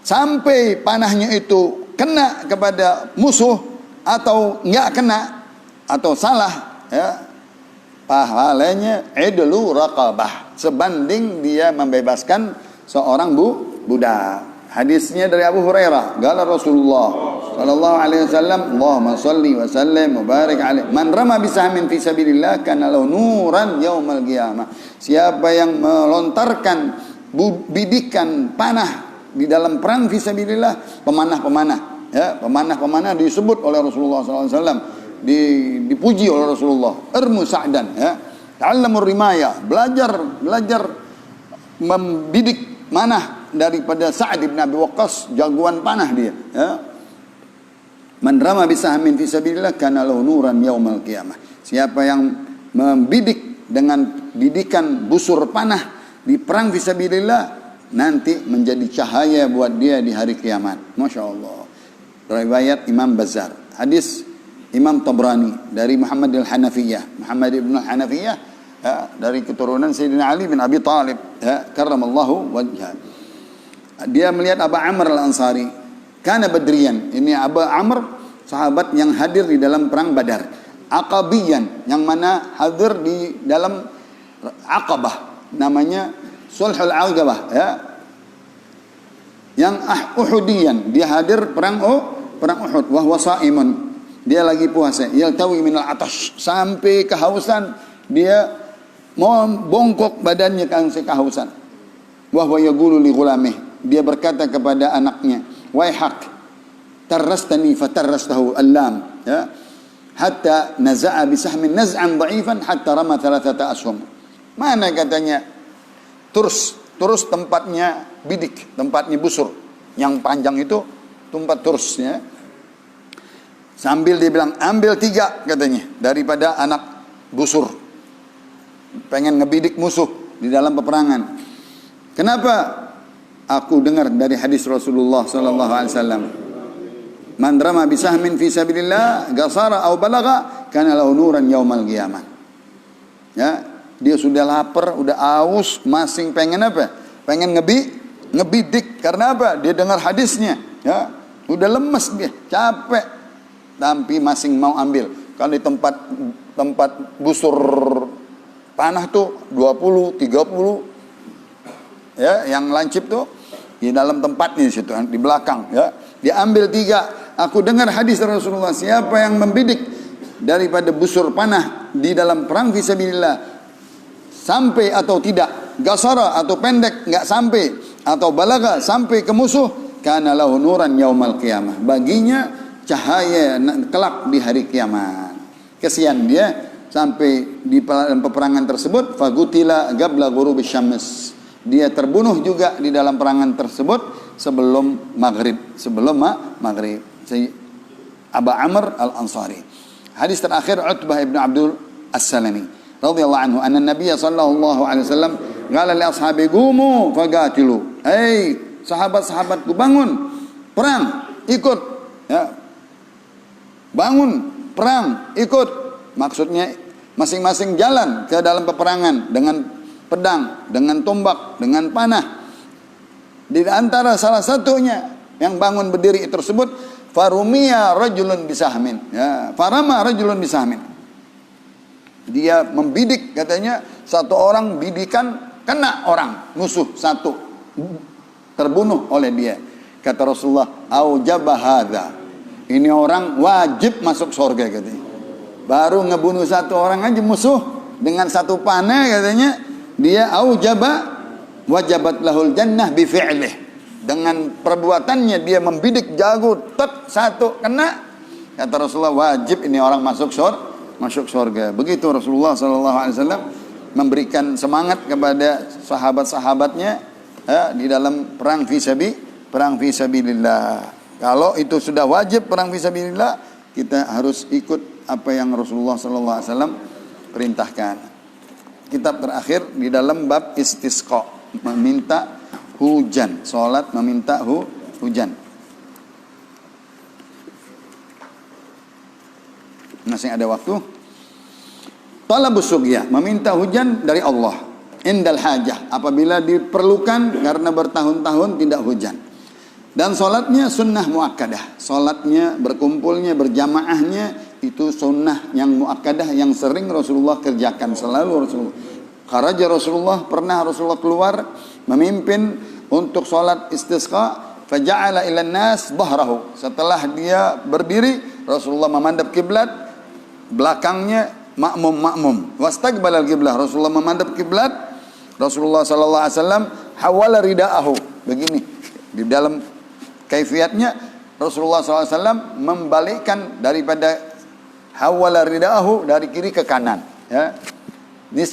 sampai panahnya itu kena kepada musuh atau nggak kena atau salah, ya, pahalanya idlu raqabah, sebanding dia membebaskan seorang budak. Hadisnya dari Abu Hurairah, qala Rasulullah sallallahu alaihi wasallam, Allahumma shalli wa sallim wa barik alaihi, man rama bisahmin fi sabilillah kana lahu nuran yaumal qiyamah. Siapa yang melontarkan bidikan panah di dalam perang fi sabilillah, pemanah-pemanah, ya, pemanah-pemanah disebut oleh Rasulullah sallallahu alaihi wasallam, dipuji oleh Rasulullah. Irmu sa'dan, ya, ta'allamur rimaya, belajar membidik manah daripada Sa'd bin Abi Waqqas, jagoan panah dia, ya. Man rama bisahmin fi sabilillah kana lahu nuran yaumal qiyamah. Siapa yang membidik dengan bidikan busur panah di perang fi sabilillah, nanti menjadi cahaya buat dia di hari kiamat. Masya Allah. Riwayat Imam Bazzar. Hadis Imam Tabrani dari Muhammad ibn al-Hanafiyah, ya, dari keturunan Sayyidina Ali bin Abi Thalib, ya, karramallahu wajhah. Dia melihat Abu Amr al-Ansari, kana badriyan. Ini Abu Amr, sahabat yang hadir di dalam perang Badar. Aqabiyan, yang mana hadir di dalam Aqabah, namanya Sulhul Aqabah, ya. Yang Uhudiyan, dia hadir perang Uhud. Wa huwa shaimun, dia lagi puasa. Yaltawi minal atash, sampai kehausan, dia mau bongkok badannya karena kehausan. Wa huwa yaqulu li ghulamih, dia berkata kepada anaknya, waihak tarrastani fatarrastahu allam, ya, hatta naza'a bisahmin naz'an dha'ifan hatta rama 3 ashum. Mana katanya terus tempatnya bidik, tempatnya busur yang panjang itu, tempat terusnya, sambil dia bilang ambil 3 katanya daripada anak busur, pengen ngebidik musuh di dalam peperangan. Kenapa? Aku dengar dari hadis Rasulullah sallallahu alaihi wasallam, Man rama bisahmin fi sabilillah gasara aw balagha kana lahu nuran yaumal qiyamah. Ya, dia sudah lapar, udah aus, masing pengen apa? Pengen ngebidik. Karena apa? Dia dengar hadisnya, ya. Udah lemes dia, capek. Tapi masing mau ambil. Kalau di tempat busur panah tuh 20, 30, ya, yang lancip tuh di dalam tempatnya di situ, di belakang, ya. Dia ambil 3. Aku dengar hadis Rasulullah, siapa yang membidik daripada busur panah di dalam perang fisabilillah sampai atau tidak, gasara atau pendek nggak sampai, atau balaga sampai ke musuh, kana lahu nuran yaumal qiyamah, baginya cahaya kelak di hari kiamat. Kesian dia sampai di peperangan tersebut, fagutila gabla ghurubis syams, dia terbunuh juga di dalam perangan tersebut sebelum maghrib, maghrib. Aba Amr al-Ansari. Hadis terakhir Utbah ibn Abdul As-Salami radhiyallahu anhu, anna Nabiy sallallahu alaihi wasallam qala li ashabi qumu faqatilu. Hey sahabat-sahabatku, bangun perang, ikut, ya. Bangun perang, ikut. Maksudnya masing-masing jalan ke dalam peperangan dengan pedang, dengan tombak, dengan panah. Di antara salah satunya yang bangun berdiri tersebut, farumiya rajulun bisahmin, ya, farama rajulun bisahmin. Dia membidik, katanya satu orang bidikan kena orang musuh satu, terbunuh oleh dia. Kata Rasulullah, aujaba hadza, ini orang wajib masuk surga katanya. Baru ngebunuh satu orang aja musuh dengan satu panah, katanya dia aujaba wajabat lahul jannah bi fi'lih. Dengan perbuatannya dia membidik jago, satu kena, kata Rasulullah, wajib ini orang masuk surga. Begitu Rasulullah SAW memberikan semangat kepada sahabat-sahabatnya, ya, di dalam perang fisabilillah. Kalau itu sudah wajib perang fisabilillah, kita harus ikut apa yang Rasulullah SAW perintahkan. Kitab terakhir di dalam bab istisqa, meminta hujan, salat meminta hujan. Masih ada waktu. Talabus sughya, meminta hujan dari Allah. Indal hajah, apabila diperlukan karena bertahun-tahun tidak hujan. Dan salatnya sunnah muakkadah. Salatnya berkumpulnya, berjamaahnya itu sunnah yang muakkadah yang sering Rasulullah kerjakan, selalu Rasulullah. Kharaja Rasulullah, pernah Rasulullah keluar memimpin untuk sholat istisqa, faja'ala ilan nas dhahrahu. Setelah dia berdiri, Rasulullah memandap kiblat, belakangnya makmum. Wastaqbalal kiblah, Rasulullah memandap kiblat. Rasulullah sallallahu alaihi wasallam hawala ridaahu. Begini, di dalam kaifiatnya Rasulullah sallallahu alaihi wasallam membalikkan daripada hawala ridaahu dari kiri ke kanan, ya. Ini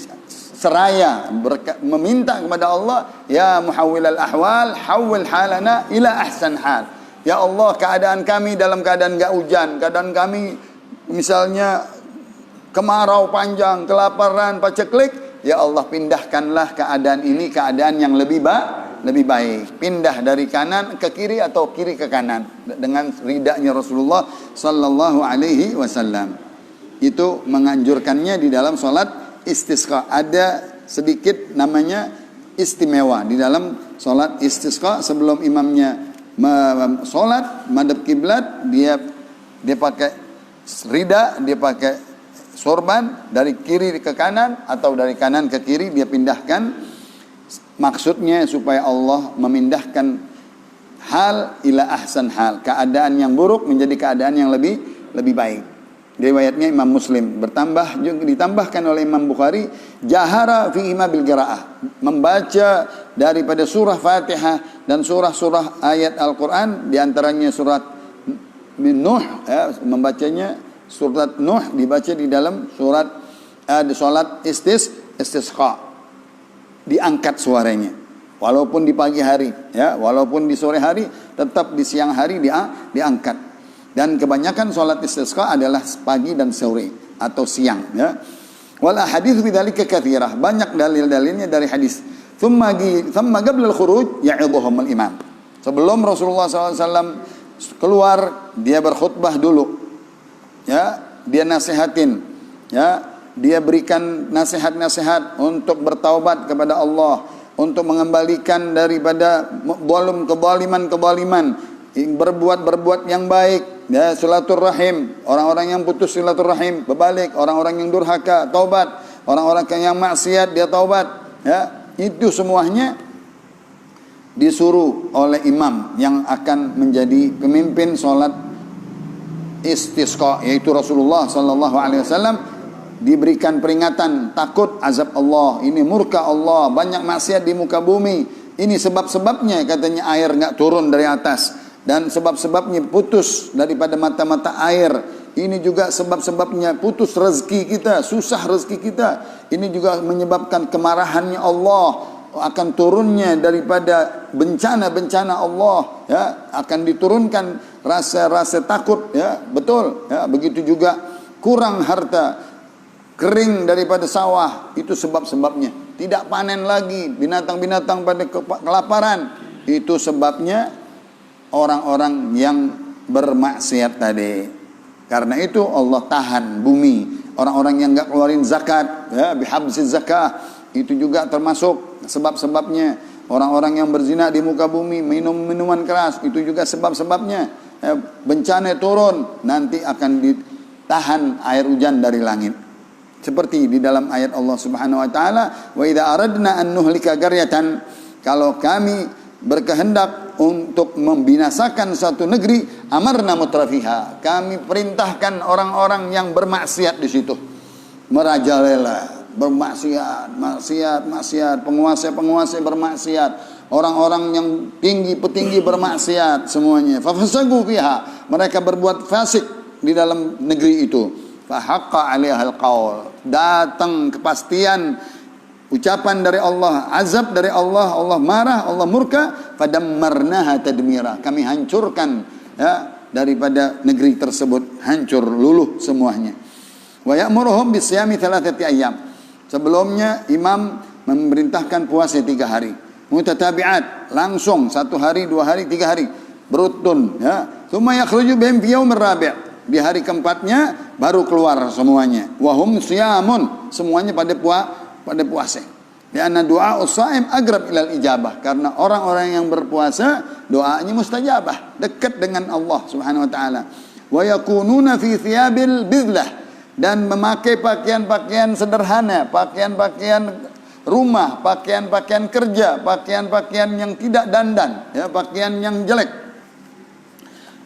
seraya meminta kepada Allah, ya muhawwilal ahwal hawwil halana ila ahsan hal. Ya Allah, keadaan kami dalam keadaan enggak hujan, keadaan kami misalnya kemarau panjang, kelaparan, paceklik, ya Allah pindahkanlah keadaan ini keadaan yang lebih baik. Pindah dari kanan ke kiri atau kiri ke kanan dengan ridanya Rasulullah sallallahu alaihi wasallam. Itu menganjurkannya di dalam salat istisqa. Ada sedikit namanya istimewa di dalam salat istisqa. Sebelum imamnya salat madhab kiblat, dia pakai rida, dia pakai sorban dari kiri ke kanan atau dari kanan ke kiri, dia pindahkan. Maksudnya supaya Allah memindahkan hal ila ahsan hal, keadaan yang buruk menjadi keadaan yang lebih baik. Riwayatnya Imam Muslim, ditambahkan oleh Imam Bukhari, jahara fi ima bil qiraah, membaca daripada surah Fatihah dan surah-surah ayat Al-Qur'an, di antaranya surat Nuh, ya, membacanya surat Nuh dibaca di dalam surat salat istisqa. Diangkat suaranya, walaupun di pagi hari, ya, walaupun di sore hari, tetap di siang hari diangkat. Dan kebanyakan sholat istisqa adalah pagi dan sore atau siang, ya. Wal ahadits bidzalika katsirah, banyak dalil-dalilnya dari hadis. Thumma qabla al-khuruj ya'idhuhum al-imam. Sebelum Rasulullah SAW keluar dia berkhutbah dulu, ya, dia nasihatin, ya, dia berikan nasihat-nasihat untuk bertaubat kepada Allah, untuk mengembalikan daripada kezaliman, berbuat yang baik, ya, silaturahim, orang-orang yang putus silaturahim berbalik, orang-orang yang durhaka taubat, orang-orang yang maksiat dia taubat, ya, itu semuanya disuruh oleh imam yang akan menjadi pemimpin solat istisqa, yaitu Rasulullah sallallahu alaihi wasallam. Diberikan peringatan, takut azab Allah, ini murka Allah, banyak maksiat di muka bumi, ini sebab-sebabnya katanya air enggak turun dari atas, dan sebab-sebabnya putus daripada mata-mata air, ini juga sebab-sebabnya putus rezeki kita, susah rezeki kita, ini juga menyebabkan kemarahannya Allah, akan turunnya daripada bencana-bencana Allah, ya, akan diturunkan rasa-rasa takut, ya, betul, ya, begitu juga kurang harta, kering daripada sawah, itu sebab-sebabnya, tidak panen lagi, binatang-binatang pada kelaparan, itu sebabnya orang-orang yang bermaksiat tadi. Karena itu Allah tahan bumi, orang-orang yang enggak keluarin zakat, ya, bihabsiz zakah, itu juga termasuk sebab-sebabnya. Orang-orang yang berzina di muka bumi, minum minuman keras, itu juga sebab-sebabnya. Bencana turun, nanti akan ditahan air hujan dari langit. Seperti di dalam ayat Allah Subhanahu wa taala, wa idza aradna an nuhlika qaryatan, kalau kami berkehendak untuk membinasakan satu negeri, amarna mutrafiha, kami perintahkan orang-orang yang bermaksiat di situ merajalela, maksiat, penguasa bermaksiat, orang-orang yang petinggi bermaksiat semuanya. Fafasagu fiha, mereka berbuat fasik di dalam negeri itu. Fahaqqa 'alaihal qaul, datang kepastian ucapan dari Allah, azab dari Allah, Allah marah, Allah murka. Fadammarnaha tadmira, kami hancurkan, ya, daripada negeri tersebut, hancur luluh semuanya. Wa ya'muruhum bisyami thalathati ayyam, sebelumnya imam memerintahkan puasa 3 hari mutatabi'at, langsung 1 hari, 2 hari, 3 hari beruntun, ya. Tsumma yakhruju bihim fi yaumir rabi', di hari keempatnya baru keluar semuanya. Wahum siyamun, semuanya pada puasa. Karena doa usaim agrab ilal ijabah, karena orang-orang yang berpuasa doanya mustajabah, dekat dengan Allah Subhanahu wa taala. Wa yakununa fi thiyabil bidlah, dan memakai pakaian-pakaian sederhana, pakaian-pakaian rumah, pakaian-pakaian kerja, pakaian-pakaian yang tidak dandan, ya, pakaian yang jelek.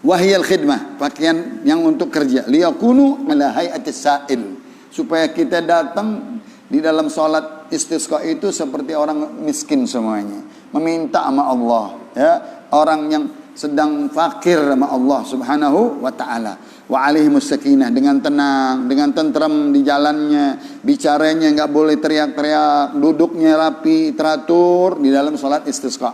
Wahiyal khidmah, pakaian yang untuk kerja. Liyakunu ala hayatis sa'il, supaya kita datang di dalam sholat istisqa itu seperti orang miskin semuanya, meminta sama Allah, ya, orang yang sedang fakir sama Allah Subhanahu wa taala. Wa alaihimus sakinah, dengan tenang, dengan tenteram di jalannya, bicaranya enggak boleh teriak-teriak, duduknya rapi, teratur di dalam salat istisqa.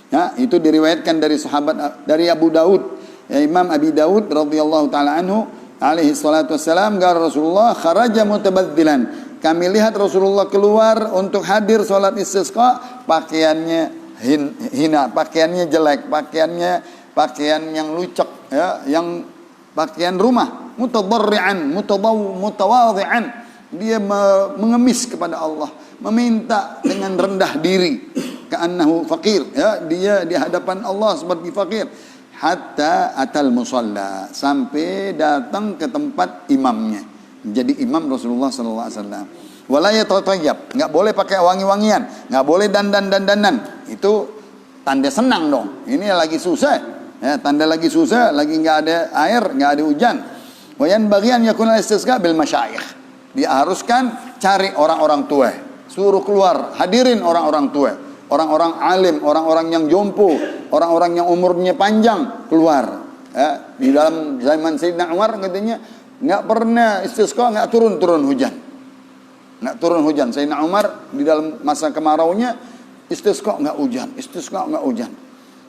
Ya, itu diriwayatkan dari sahabat, dari Abu Daud, ya, Imam Abi Daud radhiyallahu taala anhu, alaihi salatu wassalam, qala Rasulullah kharaja mutabaddilan, kami lihat Rasulullah keluar untuk hadir salat istisqa, pakaiannya hina, pakaiannya jelek, pakaian yang lucek, ya, yang pakaian rumah, mutadarri'an, mutawadhi'an, dia mengemis kepada Allah, meminta dengan rendah diri, ka'annahu faqir, ya, dia di hadapan Allah seperti fakir. Hatta atal musalla, sampai datang ke tempat imamnya, menjadi imam Rasulullah sallallahu alaihi wasallam. Wala yatatayyab, enggak boleh pakai wangi-wangian, enggak boleh dandan-dandanan. Itu tanda senang dong. Ini lagi susah, ya, tanda lagi susah, lagi enggak ada air, enggak ada hujan. Wa yanbaghi an yakuna istisqa bil masyayikh, diharuskan cari orang-orang tua, suruh keluar, hadirin orang-orang tua, orang-orang alim, orang-orang yang jompo, orang-orang yang umurnya panjang, keluar. Ya, di dalam zaman Sayyidina Umar katanya enggak pernah istisqa enggak turun hujan. Enggak turun hujan. Sayyidina Umar di dalam masa kemaraunya istisqa enggak hujan.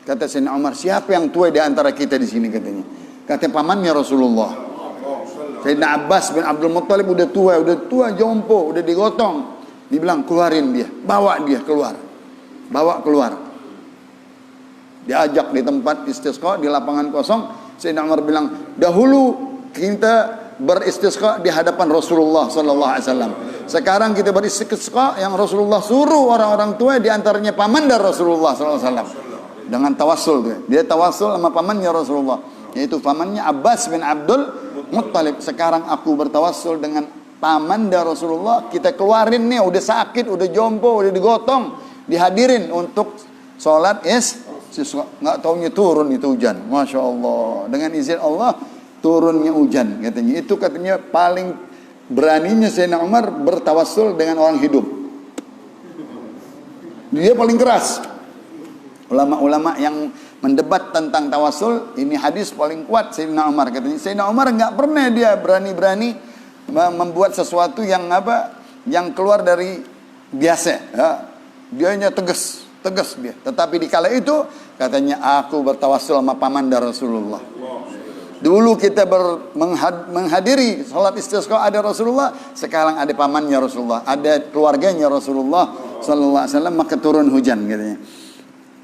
Kata Sayyidina Umar, siapa yang tua di antara kita di sini katanya? Kata pamannya Rasulullah. Sayyidina Abbas bin Abdul Muttalib udah tua jompo, udah digotong. Dibilang keluarin dia, bawa dia keluar. diajak di tempat istisqa di lapangan kosong. Sayyidina Umar bilang, dahulu kita beristisqa di hadapan Rasulullah sallallahu alaihi wasallam. Sekarang kita beristisqa yang Rasulullah suruh orang-orang tua, di antaranya paman dari Rasulullah sallallahu alaihi wasallam. Dengan tawassul dia tawassul sama pamannya Rasulullah, yaitu pamannya Abbas bin Abdul Muttalib. Sekarang aku bertawassul dengan paman dari Rasulullah, kita keluarin nih, udah sakit, udah jompo, udah digotong, dihadirin untuk sholat istisqa. Nggak taunya turun itu hujan, masya Allah, dengan izin Allah turunnya hujan katanya. Itu katanya paling beraninya Sayyidina Umar bertawassul dengan orang hidup. Dia paling keras. Ulama-ulama yang mendebat tentang tawassul, ini hadis paling kuat Sayyidina Umar katanya. Sayyidina Umar nggak pernah dia berani-berani membuat sesuatu yang yang keluar dari biasa. Ya. Dia hanya tegas dia. Tetapi di kala itu katanya, aku bertawassul sama paman dari Rasulullah. Dulu kita menghadiri salat istisqa ada Rasulullah, sekarang ada pamannya Rasulullah, ada keluarganya Rasulullah sallallahu alaihi wasallam, maka turun hujan katanya.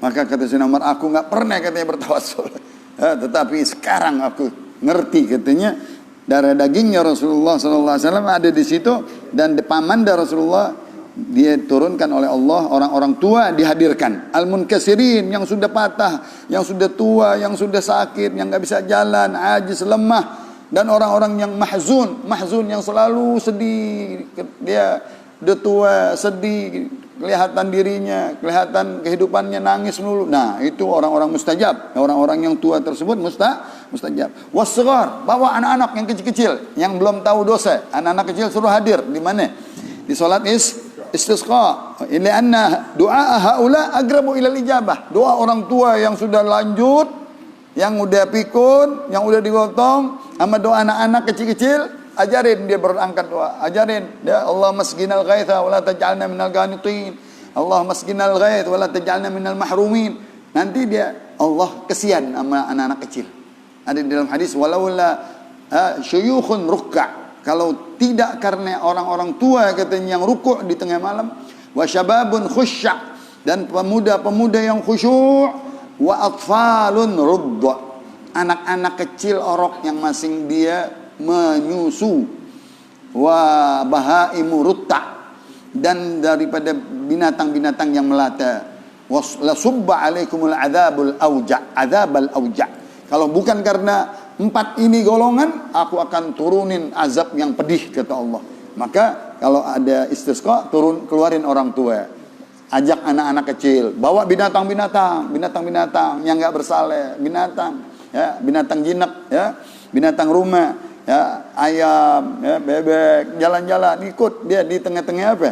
Maka kata Sayyidina Umar, aku nggak pernah katanya bertawassul, tetapi sekarang aku ngerti katanya, darah dagingnya Rasulullah sallallahu alaihi wasallam ada di situ, dan paman dari Rasulullah dia turunkan oleh Allah. Orang-orang tua dihadirkan, al-munkasirin, yang sudah patah, yang sudah tua, yang sudah sakit, yang nggak bisa jalan, ajiz, lemah, dan orang-orang yang mahzun yang selalu sedih. Dia udah tua, sedih, kelihatan dirinya, kelihatan kehidupannya, nangis melulu. Nah, itu orang-orang mustajab. Orang-orang yang tua tersebut mustajab. Wasghar, bawa anak-anak yang kecil-kecil, yang belum tahu dosa. Anak-anak kecil suruh hadir di mana? Di salat istisqa. Illa anna du'a haula agrabu ila ijabah. Doa orang tua yang sudah lanjut, yang udah pikun, yang udah digotong, sama doa anak-anak kecil-kecil, ajarin dia berangkat doa. Ajarin dia, Allahumma asqinal ghaitha wa la taj'alna minal qanitin. Allahumma asqinal ghaith wa la taj'alna minal mahrumin. Nanti dia, Allah kesian sama anak-anak kecil. Ada di dalam hadis, walaula syuyukhun rukka'. Kalau tidak karena orang-orang tua katanya yang rukuk di tengah malam, wa syababun khusya', dan pemuda-pemuda yang khusyuk, wa atfalun rudda', anak-anak kecil orok yang masing dia menyusu, wa bahaimu rutta', dan daripada binatang-binatang yang melata, la subba alaikumul adzabul auja'. Kalau bukan karena 4 ini golongan, aku akan turunin azab yang pedih, kata Allah. Maka kalau ada istisqa, keluarin orang tua, ajak anak-anak kecil, bawa binatang-binatang yang nggak bersalah, binatang jinak, binatang rumah, ayam, bebek, jalan-jalan, ikut dia di tengah-tengah apa?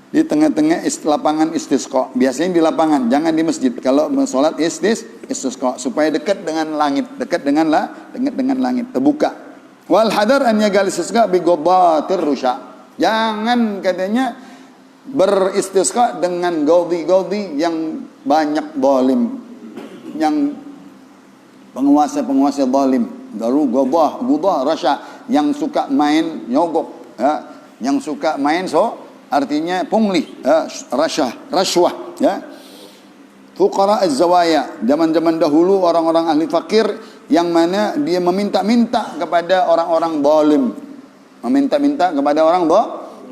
Di tengah-tengah lapangan istisqa. Biasanya di lapangan, jangan di masjid. Kalau sholat istisqa, supaya dekat dengan langit, dekat dengan langit, terbuka. Wal hadar an yagal istisqa bi ghadatir rusya. Jangan katanya beristisqa dengan gaudi yang banyak zalim, yang penguasa zalim. Baru gudah rasya, yang suka main nyogok, yang suka main artinya pungli, rashwah, fuqara az-zawaya. Zaman-zaman dahulu orang-orang ahli fakir yang mana dia meminta-minta kepada orang-orang zalim. Meminta-minta kepada orang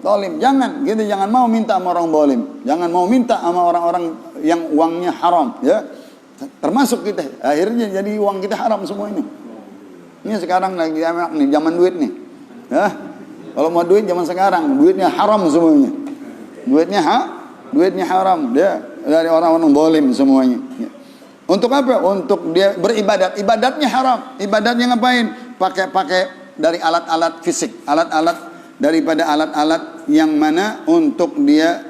zalim. Jangan gitu, jangan mau minta sama orang zalim. Jangan mau minta sama orang-orang yang uangnya haram, Termasuk kita. Akhirnya jadi uang kita haram semua ini. Ini sekarang lagi nih, zaman duit nih. Kalau mau duit zaman sekarang, duitnya haram semuanya. Duitnya haram. Dia dari orang-orang zalim semuanya. Untuk apa? Untuk dia beribadat. Ibadatnya haram. Ibadatnya ngapain? Pakai dari alat-alat fisik. Alat-alat daripada alat-alat yang mana untuk dia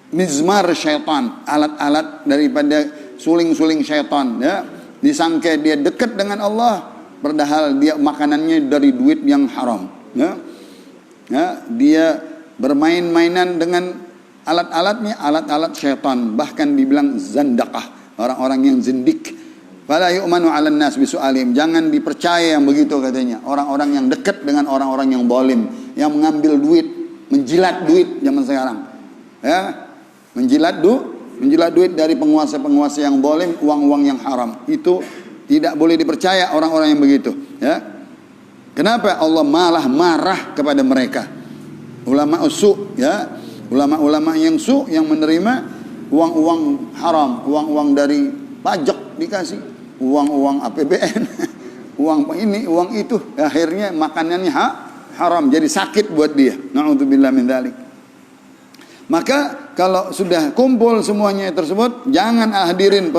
mizmar syaitan. Alat-alat daripada suling-suling syaitan. Disangka dia dekat dengan Allah, padahal dia makanannya dari duit yang haram. Dia bermain-mainan dengan alat-alatnya, alat-alat syaitan. Bahkan dibilang zandaqah, orang-orang yang zindik. Fala yu'manu 'alan nas bisu'alim. Jangan dipercaya yang begitu katanya. Orang-orang yang dekat dengan orang-orang yang zalim, yang mengambil duit, menjilat duit zaman sekarang. Menjilat menjilat duit dari penguasa-penguasa yang zalim, uang-uang yang haram. Itu tidak boleh dipercaya orang-orang yang begitu, ya. Kenapa Allah malah marah kepada mereka? Ulama usu, ya, ulama-ulama yang su yang menerima uang-uang haram, uang-uang dari pajak dikasih, uang-uang APBN, uang ini, uang itu, akhirnya makanannya haram, jadi sakit buat dia. Na'udzubillah min dzalik. Maka kalau sudah kumpul semuanya tersebut, jangan hadirin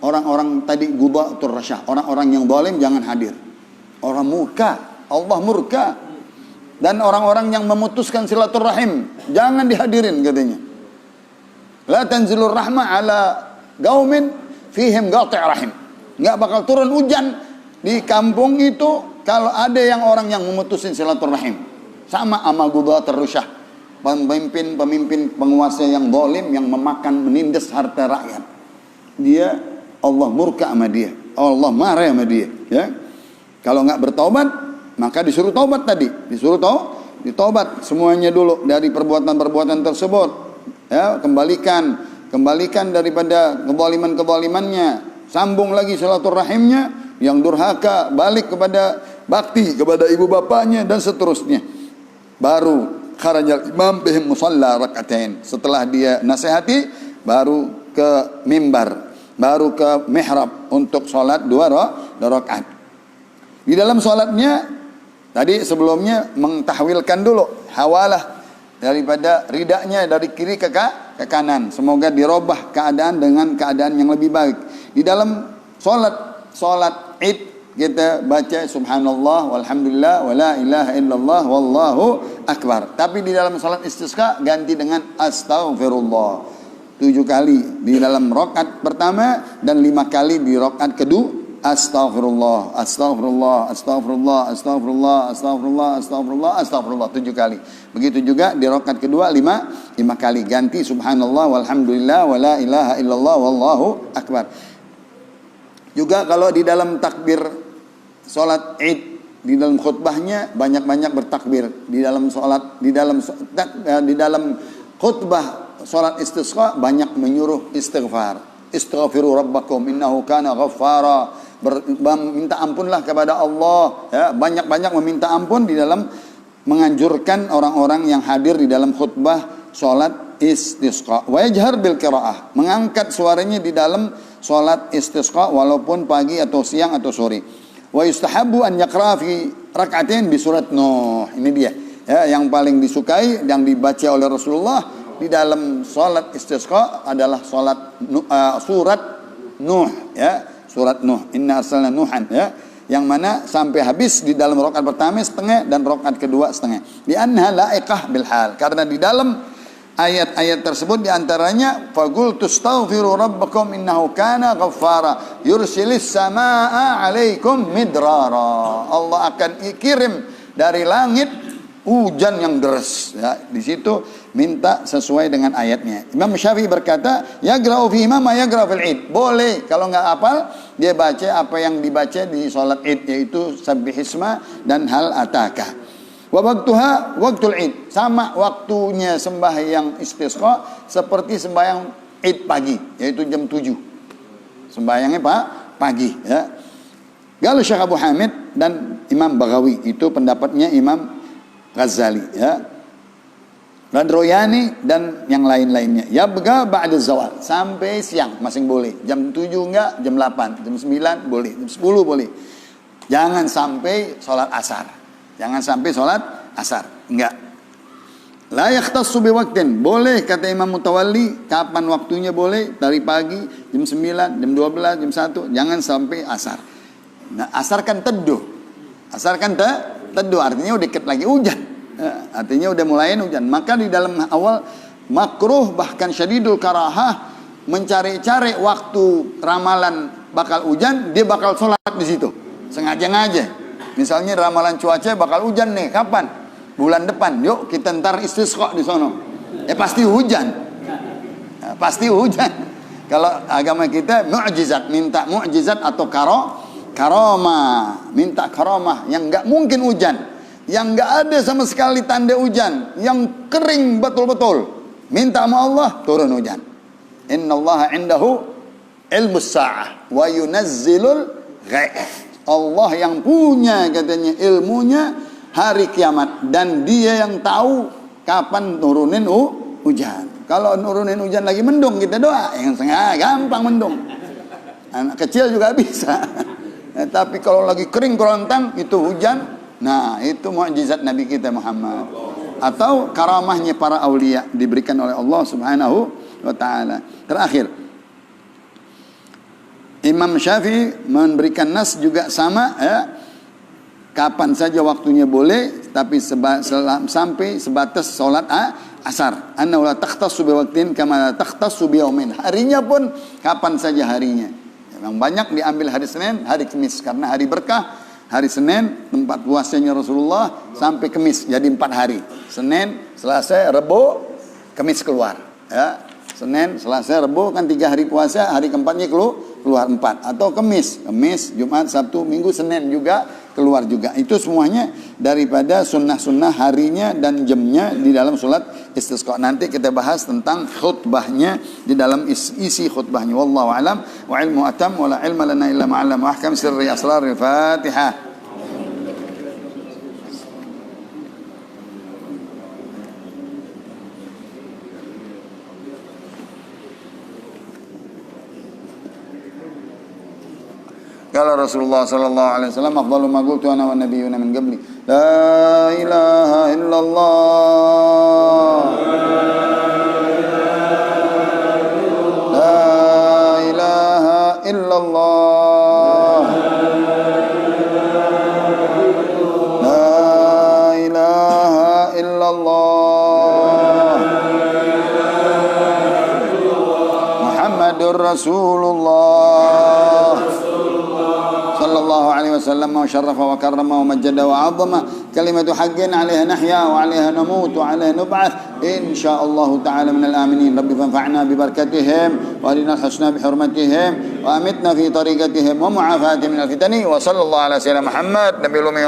orang-orang tadi gubatur rasyah, orang-orang yang zalim jangan hadir. Orang murka, Allah murka. Dan orang-orang yang memutuskan silaturahim jangan dihadirin katanya. La tanzilur rahmah ala qaumin fihim qati' rahim. Enggak bakal turun hujan di kampung itu kalau ada yang orang yang memutuskan silaturahim. Sama sama gubatur rasyah. Pemimpin penguasa yang zalim yang memakan menindas harta rakyat. Dia Allah murka sama dia. Allah marah sama dia, ya. Kalau nggak bertobat, maka disuruh taubat tadi. Disuruh ditaubat semuanya dulu dari perbuatan-perbuatan tersebut. Ya, kembalikan daripada kezaliman-kezalimannya. Sambung lagi silaturahimnya, yang durhaka balik kepada bakti kepada ibu bapaknya dan seterusnya. Baru kharajal imam bihim musalla rak'atain. Setelah dia nasihati, baru ke mimbar, baru ke mihrab untuk sholat 2 rakaat. Di dalam sholatnya tadi sebelumnya mentahwilkan dulu hawalah daripada ridaknya dari kiri ke kanan. Semoga dirubah keadaan dengan keadaan yang lebih baik. Di dalam sholat Id kita baca subhanallah walhamdulillah wala ilaha illallah wallahu akbar. Tapi di dalam sholat istisqa ganti dengan astaghfirullah 7 kali di dalam rakaat pertama dan 5 kali di rakaat kedua. Astaghfirullah, astaghfirullah, astaghfirullah, astaghfirullah, astaghfirullah, astaghfirullah, astaghfirullah 7 kali. Begitu juga di rakaat kedua 5 kali ganti subhanallah walhamdulillah wala ilaha illallah wallahu akbar. Juga kalau di dalam takbir salat Id, di dalam khutbahnya banyak-banyak bertakbir. Di dalam khutbah salat istisqa banyak menyuruh istighfar. Istaghfiru rabbakum innahu kana ghaffara. Minta ampunlah kepada Allah, ya, banyak-banyak meminta ampun di dalam menganjurkan orang-orang yang hadir di dalam khutbah salat istisqa. Wa yajhar bil qiraah, mengangkat suaranya di dalam salat istisqa walaupun pagi atau siang atau sore. Wa yustahabbu an yaqra fi rak'atain bi surat Nuh. Ini dia, ya, yang paling disukai yang dibaca oleh Rasulullah di dalam salat istisqa adalah surat Nuh, ya. Surat Nuh, inna arsalna Nuhan, ya, yang mana sampai habis di dalam rakaat pertama setengah dan rakaat kedua setengah. Di anha la'iqah bil hal, karena di dalam ayat-ayat tersebut diantaranya faqul tastaghfiru rabbakum innahu kana ghaffara yursilis samaa 'alaikum midrara. Allah akan kirim dari langit hujan yang deras, ya. Di situ minta sesuai dengan ayatnya. Imam Syafi'i berkata, yagra'u fi ma yagra'u fil Id. Boleh kalau nggak hafal dia baca apa yang dibaca di salat Id, yaitu sabbihisma dan hal ataka. Wa waqtuha waqtul Id. Sama waktunya sembahyang istisqa seperti sembahyang Id pagi, yaitu jam 7. Sembahyangnya pagi, ya. Kalau Syekh Abu Hamid dan Imam Baghawi, itu pendapatnya Imam Ghazali, ya. Dan Royani dan yang lain-lainnya. Ya bega ba'da zawal, sampai siang masing boleh. Jam 7 enggak, jam 8, jam 9 boleh, jam 10 boleh. Jangan sampai sholat asar. Jangan sampai sholat asar, enggak. La yakhtassu biwaqtin, boleh kata Imam Mutawalli, kapan waktunya boleh, dari pagi jam 9, jam 12, jam 1, jangan sampai asar. Nah, asar kan teduh. Asar kan teduh, artinya udah dikit lagi hujan. Artinya udah mulai hujan. Maka di dalam awal makruh bahkan syadidul karahah mencari-cari waktu ramalan bakal hujan, dia bakal sholat di situ. Sengaja-ngaja. Misalnya ramalan cuaca bakal hujan nih, kapan? Bulan depan. Yuk kita ntar istisqa di sono. Pasti hujan. Pasti hujan. Kalau agama kita mu'jizat, minta mu'jizat atau karomah, minta karomah yang nggak mungkin hujan. Yang nggak ada sama sekali tanda hujan, yang kering betul-betul, Minta sama Allah, turun hujan. Innallaha indahu ilmus sa'ah wa yunazzilul ghaith. Allah yang punya katanya ilmunya hari kiamat, dan dia yang tahu kapan nurunin hujan. Kalau nurunin hujan lagi mendung, kita doa yang gampang mendung. Anak kecil juga bisa. Tapi kalau lagi kering kerontang itu hujan. Nah, itu mukjizat Nabi kita Muhammad, atau karamahnya para aulia diberikan oleh Allah Subhanahu wa taala. Terakhir, Imam Syafi'i memberikan nas juga sama ya. Kapan saja waktunya boleh, tapi sampai sebatas salat asar. Anna la takhtassu bi waqtin kama la takhtassu bi yaumin. Harinya pun kapan saja harinya. Yang banyak diambil hari Senin, hari Kamis, karena hari berkah. Hari Senin tempat puasanya Rasulullah sampai Kamis, jadi 4 hari. Senin, Selasa, Rabu, Kamis keluar. Ya. Senin, Selasa, Rabu kan 3 hari puasa, hari keempatnya keluar 4. Atau Kamis, Jumat, Sabtu, Minggu, Senin juga keluar juga. Itu semuanya daripada sunnah-sunnah harinya dan jamnya di dalam sholat istisqa. Nanti kita bahas tentang khutbahnya di dalam isi khutbahnya. Wallahu alam wa ilmu atam wa la ilma lana illa ma'alam wa ahkam sirri asraril Fatihah. Qala Rasulullah sallallahu alaihi wasallam afdalu ma qultu ana wan nabiyyuna min qabli la ilaha illallah la ilaha illallah la ilaha illallah Muhammadur Rasulullah sallallahu alaihi wasallam wa syarrafa wa karrama wa majjada wa 'azzama kalimatu haqqin 'alaiha nahya wa 'alaiha namut wa 'alaiha nub'ath insyaallah ta'ala minal aminin. Rabbi fanfa'na bi barakatihim wa arina al-husna bi hurmatihim wa amitna fi tariqatihim wa mu'afati minal fitani wa sallallahu ala sayyidina Muhammad nabiyil ummi